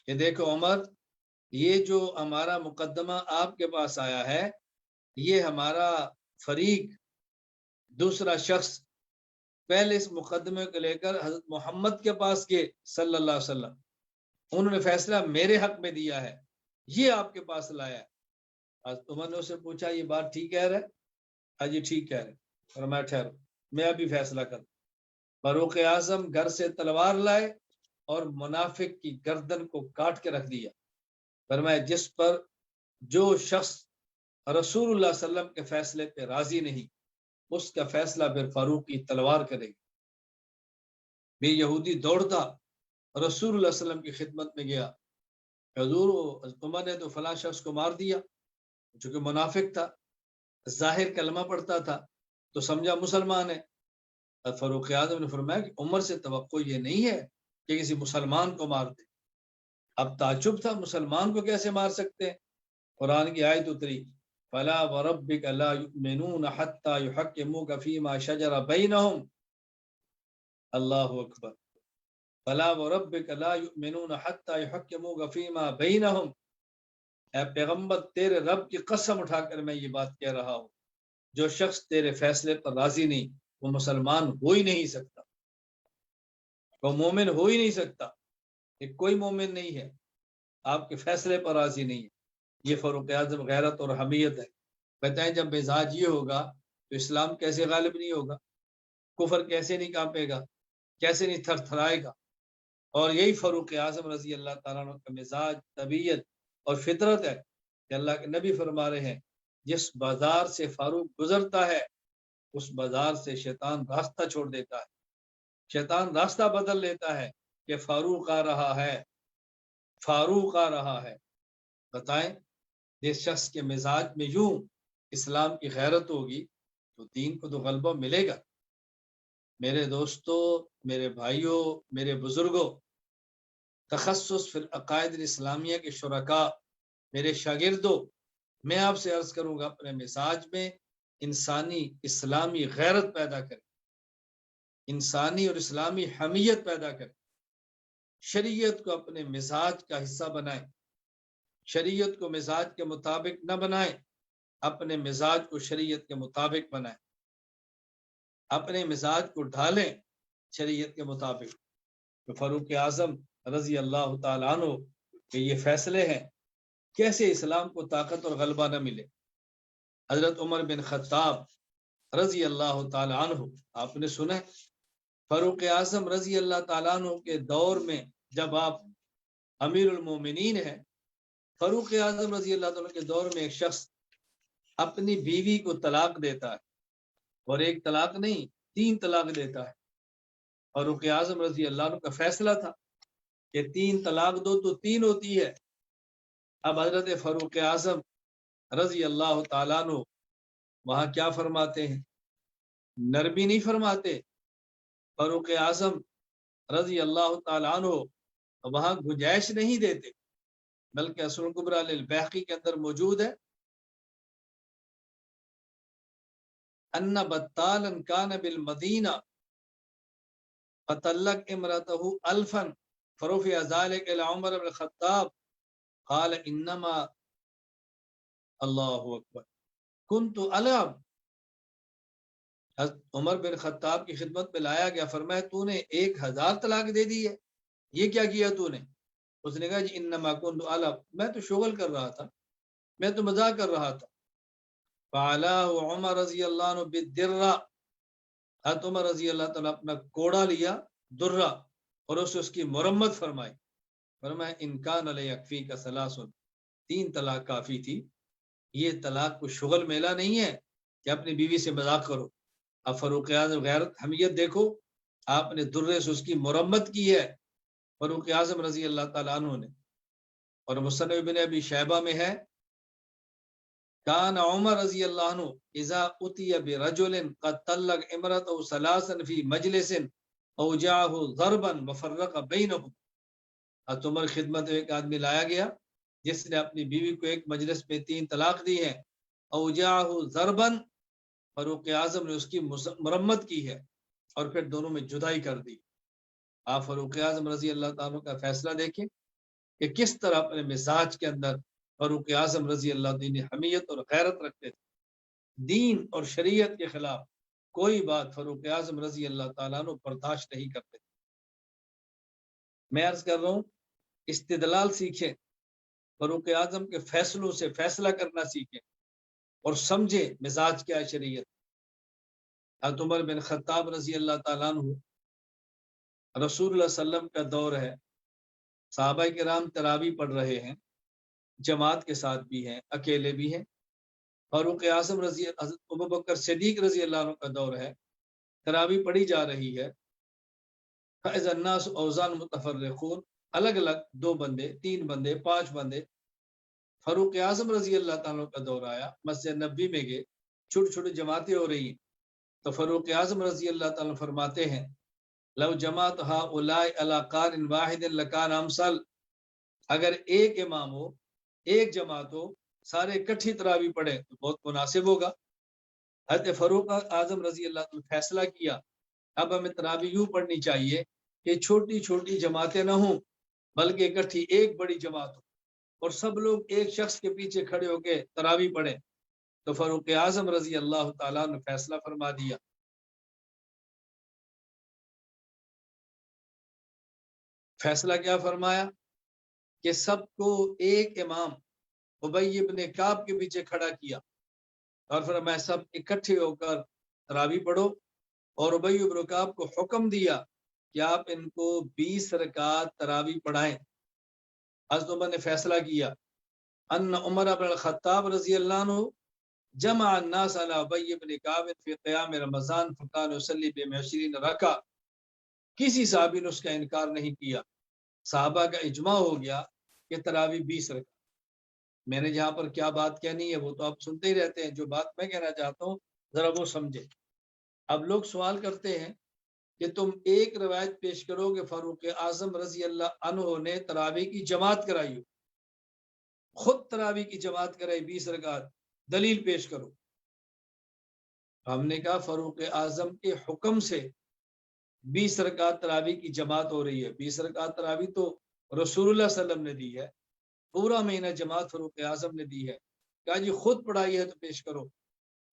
کہ دیکھو عمر، یہ جو ہمارا مقدمہ آپ کے پاس آیا ہے یہ ہمارا فریق دوسرا شخص پہلے اس مقدمے کو لے کر حضرت محمد کے پاس گئے صلی اللہ علیہ وسلم، انہوں نے فیصلہ میرے حق میں دیا ہے، یہ آپ کے پاس لایا ہے۔ حضرت عمر نے اسے پوچھا یہ بات ٹھیک کہہ رہے؟ ہاں جی ٹھیک کہہ رہے، اور میں ٹھہرو میں ابھی فیصلہ کروں۔ فاروق اعظم گھر سے تلوار لائے اور منافق کی گردن کو کاٹ کے رکھ دیا۔ فرمایا جس پر جو شخص رسول اللہ صلی اللہ علیہ وسلم کے فیصلے پہ راضی نہیں اس کا فیصلہ پھر فاروق کی تلوار کرے گی۔ میں یہودی دوڑتا رسول اللہ صلی اللہ علیہ وسلم کی خدمت میں گیا، حضور عمر نے تو فلاں شخص کو مار دیا، جو کہ منافق تھا، ظاہر کلمہ پڑھتا تھا تو سمجھا مسلمان ہے۔ فاروق اعظم نے فرمایا کہ عمر سے توقع یہ نہیں ہے کہ کسی مسلمان کو مار دے۔ اب تعجب تھا مسلمان کو کیسے مار سکتے ہیں؟ قرآن کی آیت اتری فلا وربک لا یؤمنون حتی یحکموک فیما شجر بینہم۔ اللہ اکبر۔ فلا وربک لا یؤمنون حتی یحکموک فیما بینہم۔ اے پیغمبر تیرے رب کی قسم اٹھا کر میں یہ بات کہہ رہا ہوں، جو شخص تیرے فیصلے پر راضی نہیں وہ مسلمان ہو ہی نہیں سکتا، وہ مومن ہو ہی نہیں سکتا، کہ کوئی مومن نہیں ہے آپ کے فیصلے پر راضی نہیں ہے۔ یہ فاروق اعظم غیرت اور حمیت ہے۔ بتائیں جب مزاج یہ ہوگا تو اسلام کیسے غالب نہیں ہوگا، کفر کیسے نہیں کانپے گا، کیسے نہیں تھر تھرائے گا۔ اور یہی فاروق اعظم رضی اللہ تعالیٰ عنہ کا مزاج، طبیعت اور فطرت ہے کہ اللہ کے نبی فرما رہے ہیں جس بازار سے فاروق گزرتا ہے اس بازار سے شیطان راستہ چھوڑ دیتا ہے، شیطان راستہ بدل لیتا ہے کہ فاروق آ رہا ہے، فاروق آ رہا ہے۔ بتائیں جس شخص کے مزاج میں یوں اسلام کی غیرت ہوگی تو دین کو تو غلبہ ملے گا۔ میرے دوستو، میرے بھائیوں، میرے بزرگوں، تخصص فی العقائد الاسلامیہ کے شرکاء، میرے شاگردوں، میں آپ سے عرض کروں گا اپنے مزاج میں انسانی اسلامی غیرت پیدا کرے، انسانی اور اسلامی حمیت پیدا کرے، شریعت کو اپنے مزاج کا حصہ بنائیں، شریعت کو مزاج کے مطابق نہ بنائیں، اپنے مزاج کو شریعت کے مطابق بنائیں، اپنے مزاج کو ڈھالیں شریعت کے مطابق۔ تو فاروق اعظم رضی اللہ تعالیٰ عنہ کہ یہ فیصلے ہیں، کیسے اسلام کو طاقت اور غلبہ نہ ملے۔ حضرت عمر بن خطاب رضی اللہ تعالیٰ عنہ، آپ نے سنا ہے فاروق اعظم رضی اللہ تعالیٰ عنہ کے دور میں جب آپ امیر المومنین ہیں، فاروق اعظم رضی اللہ تعالیٰ کے دور میں ایک شخص اپنی بیوی کو طلاق دیتا ہے، اور ایک طلاق نہیں 3 طلاق دیتا ہے۔ فاروق اعظم رضی اللہ عنہ کا فیصلہ تھا کہ 3 طلاق دو تو 3 ہوتی ہے۔ اب حضرت فاروق اعظم رضی اللہ تعالیٰ عنہ وہاں کیا فرماتے ہیں؟ نرمی نہیں فرماتے۔ فاروق اعظم رضی اللہ تعالیٰ عنہ وہاں گنجائش نہیں دیتے، بلکہ اصل الکبریٰ للبیہقی کے اندر موجود ہے ان بطالا کان بالمدینہ فطلق امرأته 1000 فرفع ذلك الى عمر بن الخطاب قال انما اللہ اکبر کنت العب۔ عمر بن خطاب کی خدمت میں لایا گیا، فرمایا تو نے 1000 طلاق دے دی ہے، یہ کیا کیا تو نے؟ اس نے کہا جی انما کنت العب، میں تو شغل کر رہا تھا، میں تو مزاق کر رہا تھا۔ فعلاه عمر رضی اللہ عنہ بالدرہ، حضرت عمر رضی اللہ تعالیٰ اپنا کوڑا لیا درہ اور اس کی مرمت فرمائی، فرمایا ان کان لیکفیک 3، 3 طلاق کافی تھی، یہ طلاق کو شغل میلہ نہیں ہے کہ اپنی بیوی سے مذاق کرو۔ اب فاروق اعظم غیرت حمیت دیکھو، آپ نے درے سے اس کی مرمت کی ہے فاروق اعظم رضی اللہ تعالیٰ عنہ نے۔ اور مصنف ابن ابی شیبہ میں ہے کان عمر رضی اللہ عنہ اذا اتی برجل قد طلق امرأته 3 فی مجلس اوجعه ضربا وفرق بینهم۔ حضرت عمر خدمت میں ایک آدمی لایا گیا جس نے اپنی بیوی کو ایک مجلس میں 3 طلاق دی ہیں، اوجعه ضربا، فاروق اعظم نے اس کی مرمت کی ہے اور پھر دونوں میں جدائی کر دی۔ آپ فاروق اعظم رضی اللہ تعالیٰ کا فیصلہ دیکھیں کہ کس طرح اپنے مزاج کے اندر فاروق اعظم رضی اللہ عنہ حمیت اور غیرت رکھتے تھے، دین اور شریعت کے خلاف کوئی بات فاروق اعظم رضی اللہ تعالیٰ عنہ برداشت نہیں کرتے تھے۔ میں عرض کر رہا ہوں استدلال سیکھیں، فاروق اعظم کے فیصلوں سے فیصلہ کرنا سیکھیں اور سمجھیں مزاج کیا ہے شریعت۔ حضرت عمر بن خطاب رضی اللہ تعالیٰ عنہ، رسول اللہ صلی اللہ علیہ وسلم کا دور ہے، صحابہ کرام تراویح پڑھ رہے ہیں، جماعت کے ساتھ بھی ہیں، اکیلے بھی ہیں۔ فاروق اعظم رضی حضرت ابوبکر صدیق رضی اللہ عنہ کا دور ہے، تراویح پڑھی جا رہی ہے۔ فَإِذَا النَّاسُ أَوْزَانٌ مُتَفَرِّقُونَ، الگ الگ 2 بندے، 3 بندے، 5 بندے۔ فاروق اعظم رضی اللہ تعالیٰ کا دور آیا، مسجد نبوی میں گئے، چھوٹی چھوٹی جماعتیں ہو رہی ہیں، تو فاروق اعظم رضی اللہ تعالیٰ فرماتے ہیں لو جماعت هؤلاء على قارئ واحد لكان امثل، اگر ایک امام ہو، ایک جماعت ہو، سارے اکٹھی تراویح پڑھے تو بہت مناسب ہوگا۔ حضرت فاروق اعظم رضی اللہ عنہ فیصلہ کیا اب ہمیں تراویح یوں پڑھنی چاہیے کہ چھوٹی چھوٹی جماعتیں نہ ہوں بلکہ اکٹھی ایک بڑی جماعت ہو اور سب لوگ ایک شخص کے پیچھے کھڑے ہو کے تراویح پڑھیں۔ تو فاروق اعظم رضی اللہ تعالیٰ نے فیصلہ فرما دیا، فیصلہ کیا فرمایا کہ سب کو ایک امام ابی ابن کعب کے پیچھے کھڑا کیا اور فرمایا سب اکٹھے ہو کر تراویح پڑھو، اور ابی ابن کعب کو حکم دیا کہ آپ ان کو 20 رکعت تراویح پڑھائیں۔ حضرت عمر نے فیصلہ کیا ان عمر بن الخطاب رضی اللہ عنہ جمع الناس على ابی ابن کعب فی قیام رمضان فکان یصلی بهم 20 رکعہ۔ کسی صحابی نے اس کا انکار نہیں کیا، صحابہ کا اجماع ہو گیا کہ تراویح 20 رکعت۔ میں نے جہاں پر کیا بات کہنی ہے وہ تو آپ سنتے ہی رہتے ہیں، جو بات میں کہنا چاہتا ہوں ذرا وہ سمجھے۔ اب لوگ سوال کرتے ہیں کہ تم ایک روایت پیش کرو کہ فاروق اعظم رضی اللہ عنہ نے تراویح کی جماعت کرائی ہو، خود تراویح کی جماعت کرائی 20 رکعت، دلیل پیش کرو۔ ہم نے کہا فاروق اعظم کے حکم سے 20 رکعت تراویح کی جماعت ہو رہی ہے. 20 رکعت تراویح تو رسول اللہ صلی اللہ علیہ وسلم نے دی ہے، پورا مہینہ جماعت فاروق اعظم نے دی ہے. کہا جی خود پڑھائی ہے تو پیش کرو.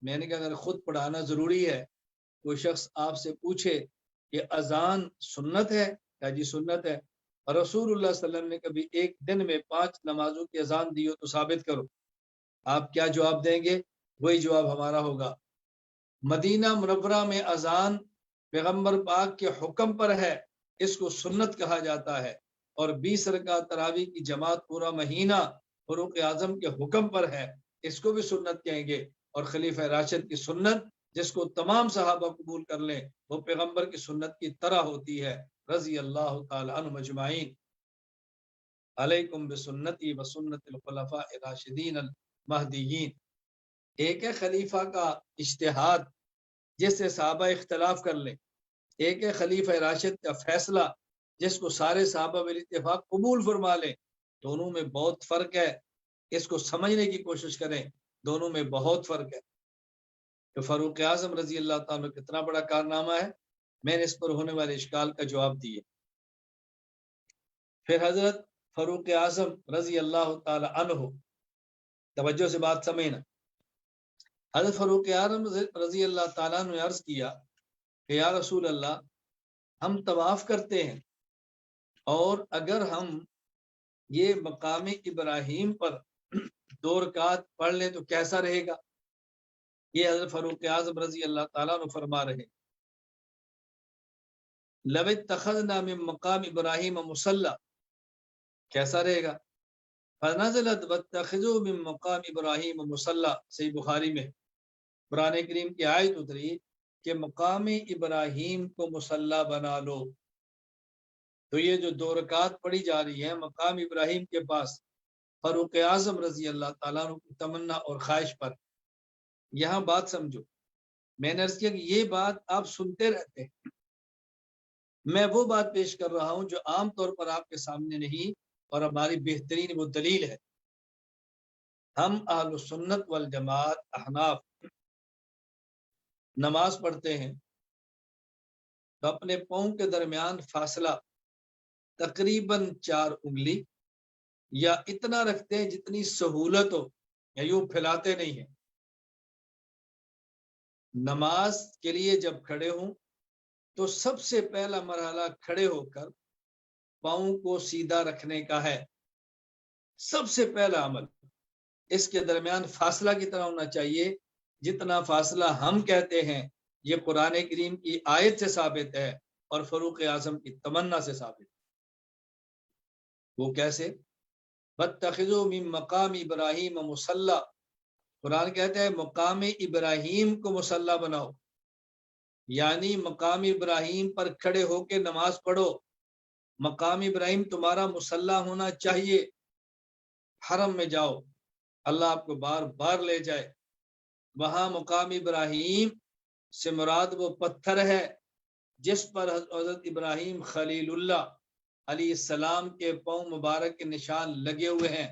میں نے کہا اگر خود پڑھانا ضروری ہے، کوئی شخص آپ سے پوچھے کہ اذان سنت ہے، کہا جی سنت ہے، اور رسول اللہ صلی اللہ علیہ وسلم نے کبھی ایک دن میں 5 نمازوں کی اذان دی ہو تو ثابت کرو. آپ کیا جواب دیں گے؟ وہی جواب ہمارا ہوگا. مدینہ منورہ میں اذان پیغمبر پاک کے حکم پر ہے، اس کو سنت کہا جاتا ہے. اور 20 رکعت تراویح کی جماعت پورا مہینہ فاروق اعظم کے حکم پر ہے، اس کو بھی سنت کہیں گے. اور خلیفہ راشد کی سنت جس کو تمام صحابہ قبول کر لیں وہ پیغمبر کی سنت کی طرح ہوتی ہے. رضی اللہ تعالی عنہ مجمعین. علیکم بسنتی و سنت الخلفاء الراشدین المہدیین. ایک ہے خلیفہ کا اجتہاد جس سے صحابہ اختلاف کر لیں، ایک ہے خلیفہ راشد کا فیصلہ جس کو سارے صحابہ بال اتفاق قبول فرما لیں. دونوں میں بہت فرق ہے، اس کو سمجھنے کی کوشش کریں. دونوں میں بہت فرق ہے. تو فاروق اعظم رضی اللہ تعالیٰ کتنا بڑا کارنامہ ہے، میں نے اس پر ہونے والے اشکال کا جواب دیا. پھر حضرت فاروق اعظم رضی اللہ تعالی عنہ، توجہ سے بات سمجھنا. حضرت فاروق اعظم رضی اللہ تعالیٰ عنہ نے عرض کیا کہ یا رسول اللہ، ہم طواف کرتے ہیں اور اگر ہم یہ مقام ابراہیم پر 2 رکعت پڑھ لیں تو کیسا رہے گا؟ یہ حضرت فاروق اعظم رضی اللہ تعالیٰ عنہ فرما رہے ہیں لو اتخذنا من مقام ابراہیم مصلی، کیسا رہے گا؟ فنزلت واتخذوا من مقام ابراہیم مصلی، صحیح بخاری میں قرآن کریم کی آیت اتری کہ مقام ابراہیم کو مصلی بنا لو. تو یہ جو 2 رکعت پڑھی جا رہی ہے مقام ابراہیم کے پاس فاروق اعظم رضی اللہ تعالیٰ عنہ کی تمنا اور خواہش پر. یہاں بات سمجھو، میں نے عرض کیا کہ یہ بات آپ سنتے رہتے ہیں، میں وہ بات پیش کر رہا ہوں جو عام طور پر آپ کے سامنے نہیں، اور ہماری بہترین وہ دلیل ہے. ہم اہل سنت والجماعت احناف نماز پڑھتے ہیں تو اپنے پاؤں کے درمیان فاصلہ تقریباً 4 انگلی یا اتنا رکھتے ہیں جتنی سہولت ہو، یا یوں پھیلاتے نہیں ہیں. نماز کے لیے جب کھڑے ہوں تو سب سے پہلا مرحلہ کھڑے ہو کر پاؤں کو سیدھا رکھنے کا ہے، سب سے پہلا عمل. اس کے درمیان فاصلہ کتنا ہونا چاہیے؟ جتنا فاصلہ ہم کہتے ہیں یہ قرآن کریم کی آیت سے ثابت ہے اور فاروق اعظم کی تمنا سے ثابت ہے. وہ کیسے؟ واتخذوا من مقام ابراہیم مصلی، قرآن کہتا ہے مقام ابراہیم کو مصلی بناؤ، یعنی مقام ابراہیم پر کھڑے ہو کے نماز پڑھو. مقام ابراہیم تمہارا مصلی ہونا چاہیے. حرم میں جاؤ، اللہ آپ کو بار بار لے جائے، وہاں مقام ابراہیم سے مراد وہ پتھر ہے جس پر حضرت ابراہیم خلیل اللہ علیہ السلام کے پاؤں مبارک کے نشان لگے ہوئے ہیں.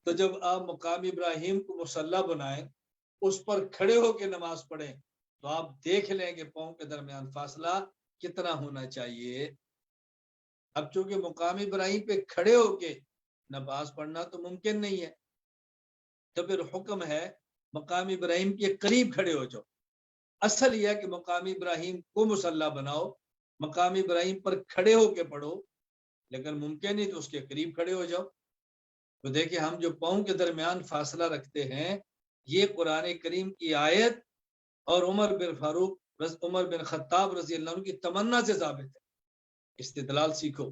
تو جب آپ مقام ابراہیم کو مصلی بنائیں، اس پر کھڑے ہو کے نماز پڑھیں، تو آپ دیکھ لیں کہ پاؤں کے درمیان فاصلہ کتنا ہونا چاہیے. اب چونکہ مقام ابراہیم پہ کھڑے ہو کے نماز پڑھنا تو ممکن نہیں ہے، تو پھر حکم ہے مقام ابراہیم کے قریب کھڑے ہو جاؤ. اصل یہ ہے کہ مقام ابراہیم کو مصلی بناؤ، مقام ابراہیم پر کھڑے ہو کے پڑھو، لیکن ممکن نہیں تو اس کے قریب کھڑے ہو جاؤ. تو دیکھیں ہم جو پاؤں کے درمیان فاصلہ رکھتے ہیں یہ قرآن کریم کی آیت اور عمر بن خطاب رضی اللہ عنہ کی تمنا سے ثابت ہے. استدلال سیکھو.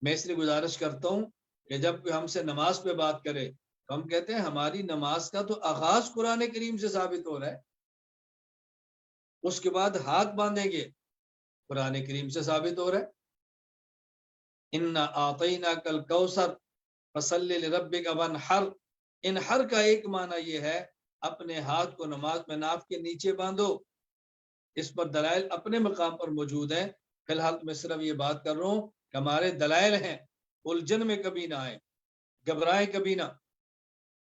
میں اس لیے گزارش کرتا ہوں کہ جب کوئی ہم سے نماز پہ بات کرے تو ہم کہتے ہیں ہماری نماز کا تو آغاز قرآن کریم سے ثابت ہو رہا ہے، اس کے بعد ہاتھ باندھیں گے قرآن کریم سے ثابت ہو رہا ہے. انا اعطیناک الکوثر فصلی لربک وانحر. انحر کا ایک معنی یہ ہے اپنے ہاتھ کو نماز میں ناف کے نیچے باندھو. اس پر دلائل اپنے مقام پر موجود ہیں. فی الحال میں صرف یہ بات کر رہا ہوں کہ ہمارے دلائل ہیں، الجھن میں کبھی نہ آئے، گھبرائیں کبھی نہ.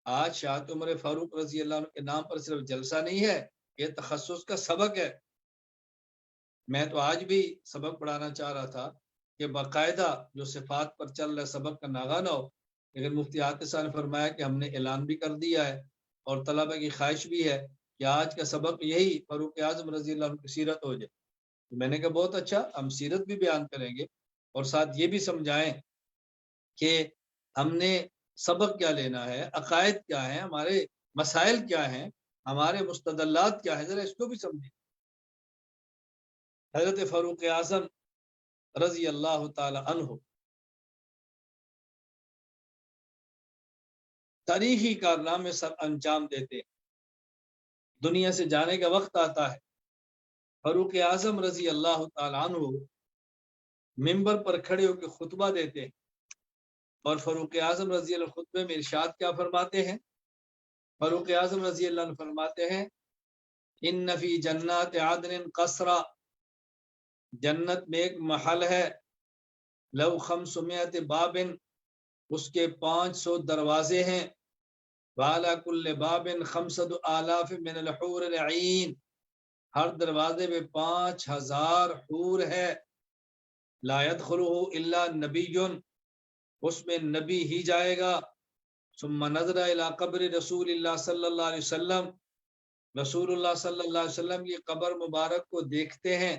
آج شاہد عمر فاروق رضی اللہ عنہ کے نام پر صرف جلسہ نہیں ہے، یہ تخصص کا سبق ہے. میں تو آج بھی سبق پڑھانا چاہ رہا تھا کہ باقاعدہ جو صفات پر چل رہا سبق کا ناغہ نہ ہو، لیکن مفتی عاطف صاحب نے فرمایا کہ ہم نے اعلان بھی کر دیا ہے اور طلبہ کی خواہش بھی ہے کہ آج کا سبق یہی فاروق اعظم رضی اللہ عنہ کی سیرت ہو جائے. میں نے کہا بہت اچھا، ہم سیرت بھی بیان کریں گے اور ساتھ یہ بھی سمجھائیں کہ ہم نے سبق کیا لینا ہے، عقائد کیا ہیں، ہمارے مسائل کیا ہیں، ہمارے مستدلات کیا ہیں، ذرا اس کو بھی سمجھیں. حضرت فاروق اعظم رضی اللہ تعالی عنہ تاریخی کارنامے سر انجام دیتے ہیں. دنیا سے جانے کا وقت آتا ہے، فاروق اعظم رضی اللہ تعالی عنہ منبر پر کھڑے ہو کے خطبہ دیتے ہیں اور فاروق اعظم رضی اللہ عنہ خطبے میں ارشاد کیا فرماتے ہیں؟ فاروق اعظم رضی اللہ عنہ فرماتے ہیں ان فی جنات عدن قصرا، جنت میں ایک محل ہے، لو 500 باب، اس کے 500 دروازے ہیں، وعلی کل باب 5000 من الحور العین، ہر دروازے میں 5000 حور ہے، لا يدخلہ الا نبی، اس میں نبی ہی جائے گا. ثم نظر الی قبر رسول اللہ صلی اللہ علیہ وسلم، رسول اللہ صلی اللہ علیہ وسلم کی قبر مبارک کو دیکھتے ہیں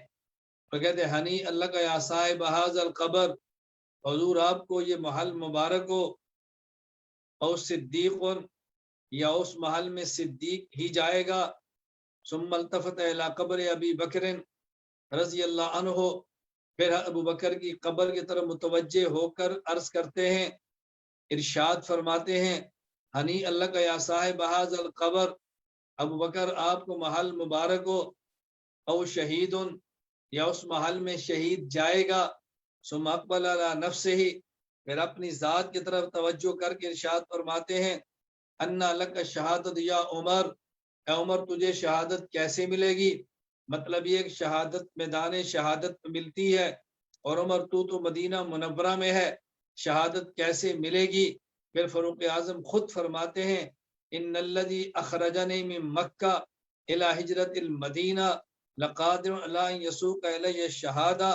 تو کہتے ہیں ہنی اللہ کا یا صاحب ھذا القبر، حضور آپ کو یہ محل مبارک ہو. او صدیق، یا اس محل میں صدیق ہی جائے گا. ثم التفت الی قبر ابی بکر رضی اللہ عنہ، پھر ابو بکر کی قبر کی طرف متوجہ ہو کر عرض کرتے ہیں، ارشاد فرماتے ہیں ہنی اللہ کا یا صاحب ھذا القبر، ابو بکر آپ کو محل مبارک ہو. او شہید، یا اس محل میں شہید جائے گا. ثم اقبل علی نفسہ، پھر اپنی ذات کی طرف توجہ کر کے ارشاد فرماتے ہیں انا لک شہادت یا عمر، اے عمر تجھے شہادت کیسے ملے گی؟ مطلب یہ کہ شہادت میدان شہادت ملتی ہے اور عمر تو مدینہ منورہ میں ہے، شہادت کیسے ملے گی؟ پھر فاروق اعظم خود فرماتے ہیں ان الذی اخرجنی من مکہ الی ہجرت المدینہ لقادر علی ان یسوق الی الشہادہ،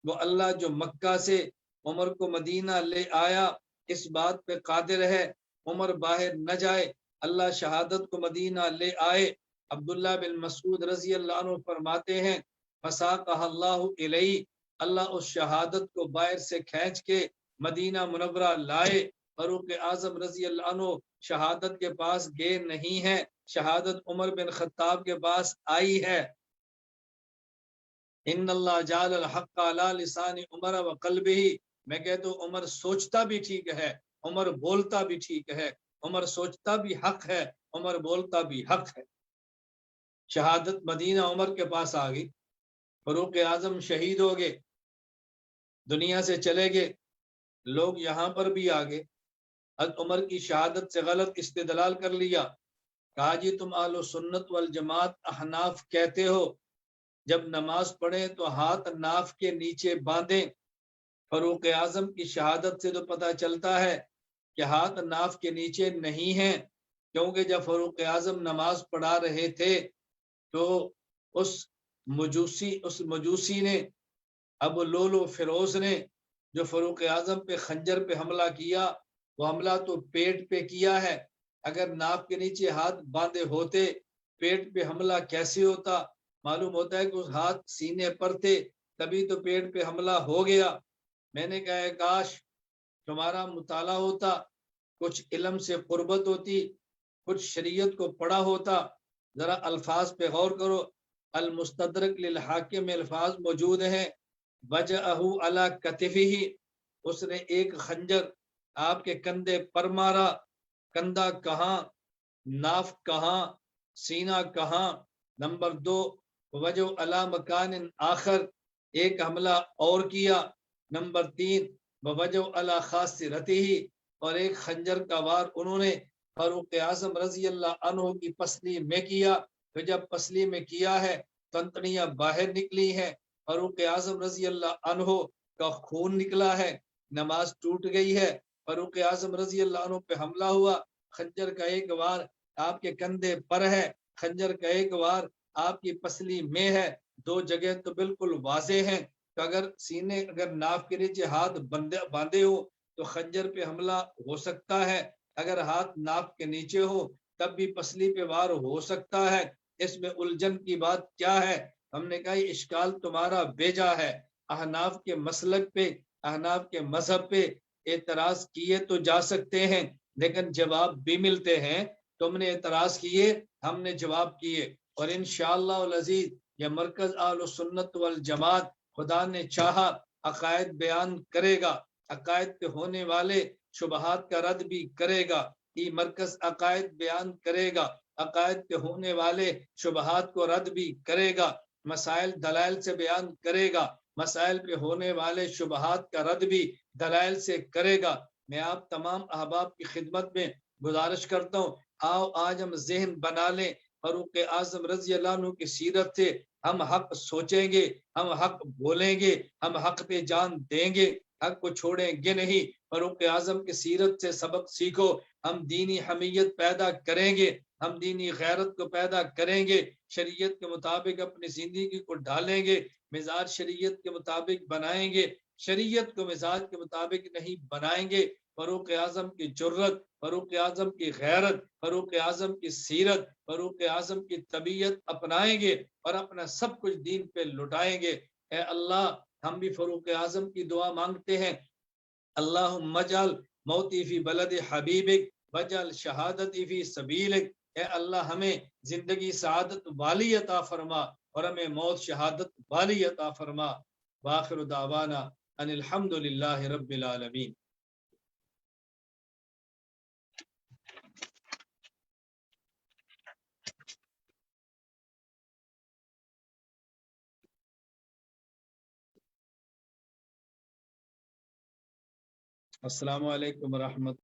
وہ اللہ جو مکہ سے عمر کو مدینہ لے آیا اس بات پہ قادر ہے عمر باہر نہ جائے، اللہ شہادت کو مدینہ لے آئے. عبداللہ بن مسعود رضی اللہ عنہ فرماتے ہیں فساقہ اللہ الیہ، اللہ اس شہادت کو باہر سے کھینچ کے مدینہ منورہ لائے. فاروق اعظم رضی اللہ عنہ شہادت کے پاس گئے نہیں ہیں، شہادت عمر بن خطاب کے پاس آئی ہے. ان اللہ جعل الحق علی لسان عمر و قلبہ، میں کہتا ہوں عمر سوچتا بھی ٹھیک ہے، عمر بولتا بھی ٹھیک ہے، عمر سوچتا بھی حق ہے، عمر بولتا بھی حق ہے. شہادت مدینہ عمر کے پاس آ گئی، فاروق اعظم شہید ہو گئے، دنیا سے چلے گئے. لوگ یہاں پر بھی آ گئے، حضرت عمر کی شہادت سے غلط استدلال کر لیا، کہا جی تم اہل سنت والجماعت احناف کہتے ہو جب نماز پڑھیں تو ہاتھ ناف کے نیچے باندھیں. فاروق اعظم کی شہادت سے تو پتہ چلتا ہے کہ ہاتھ ناف کے نیچے نہیں ہیں، کیونکہ جب فاروق اعظم نماز پڑھا رہے تھے تو اس مجوسی نے، ابو لولو فیروز نے جو فاروق اعظم پہ خنجر پہ حملہ کیا، وہ حملہ تو پیٹ پہ کیا ہے، اگر ناف کے نیچے ہاتھ باندھے ہوتے پیٹ پہ حملہ کیسے ہوتا؟ معلوم ہوتا ہے کہ اس ہاتھ سینے پر تھے تبھی تو پیٹ پہ حملہ ہو گیا. میں نے کہا کاش تمہارا مطالعہ ہوتا، کچھ علم سے قربت ہوتی، کچھ شریعت کو پڑھا ہوتا. ذرا الفاظ پہ غور کرو، المستدرک للحاکم میں الفاظ موجود ہیں وجہہ علی کتفہ، اس نے ایک خنجر آپ کے کندھے پر مارا. کندھا کہاں، ناف کہاں، سینہ کہاں؟ نمبر 2 وجہ علی مکان آخر، ایک حملہ اور کیا. نمبر 3 وجہ علی خاصرتہ، اور ایک خنجر کا وار انہوں نے فاروق اعظم رضی اللہ عنہ کی پسلی میں کیا. تو جب پسلی میں کیا ہے تنتڑیاں باہر نکلی ہیں، فاروق اعظم رضی اللہ عنہ کا خون نکلا ہے، نماز ٹوٹ گئی ہے. فاروق اعظم رضی اللہ عنہ پہ حملہ ہوا، خنجر کا ایک وار آپ کے کندھے پر ہے، خنجر کا ایک وار آپ کی پسلی میں ہے، دو جگہ تو بالکل واضح ہیں کہ اگر ناف کے نیچے ہاتھ باندھے ہو تو خنجر پہ حملہ ہو سکتا ہے، اگر ہاتھ ناف کے نیچے ہو تب بھی پسلی پہ وار ہو سکتا ہے۔ اس میں الجھن کی بات کیا ہے؟ ہم نے کہا یہ اشکال تمہارا بیجا ہے، احناف کے مسلک پہ، احناف کے مذہب پہ اعتراض کیے تو جا سکتے ہیں، لیکن جواب بھی ملتے ہیں۔ تم نے اعتراض کیے، ہم نے جواب کیے، اور انشاءاللہ العزیز یہ مرکز اہل سنت والجماعت خدا نے چاہا عقائد بیان کرے گا، عقائد پہ ہونے والے شبہات کا رد بھی کرے گا۔ یہ مرکز عقائد بیان کرے گا، عقائد پہ ہونے والے شبہات کو رد بھی کرے گا، مسائل دلائل سے بیان کرے گا، مسائل پہ ہونے والے شبہات کا رد بھی دلائل سے کرے گا۔ میں آپ تمام احباب کی خدمت میں گزارش کرتا ہوں، آؤ آج ہم ذہن بنا لیں فاروق اعظم رضی اللہ عنہ کی سیرت سے ہم حق سوچیں گے، ہم حق بولیں گے، ہم حق پہ جان دیں گے، حق کو چھوڑیں گے نہیں۔ فاروق اعظم کی سیرت سے سبق سیکھو، ہم دینی حمیت پیدا کریں گے، ہم دینی غیرت کو پیدا کریں گے، شریعت کے مطابق اپنی زندگی کو ڈالیں گے، مزاج شریعت کے مطابق بنائیں گے، شریعت کو مزاج کے مطابق نہیں بنائیں گے۔ فاروق اعظم کی جرت، فاروق اعظم کی غیرت، فاروق اعظم کی سیرت، فاروق اعظم کی طبیعت اپنائیں گے اور اپنا سب کچھ دین پہ لٹائیں گے۔ اے اللہ، ہم بھی فاروق اعظم کی دعا مانگتے ہیں، اللہم اجعل موتی فی بلد حبیبک وجعل شہادتی فی سبیلک۔ اے اللہ ہمیں زندگی سعادت والی عطا فرما اور ہمیں موت شہادت والی عطا فرما۔ وآخر دعوانا ان الحمد للہ رب العالمین۔ السلام علیکم ورحمۃ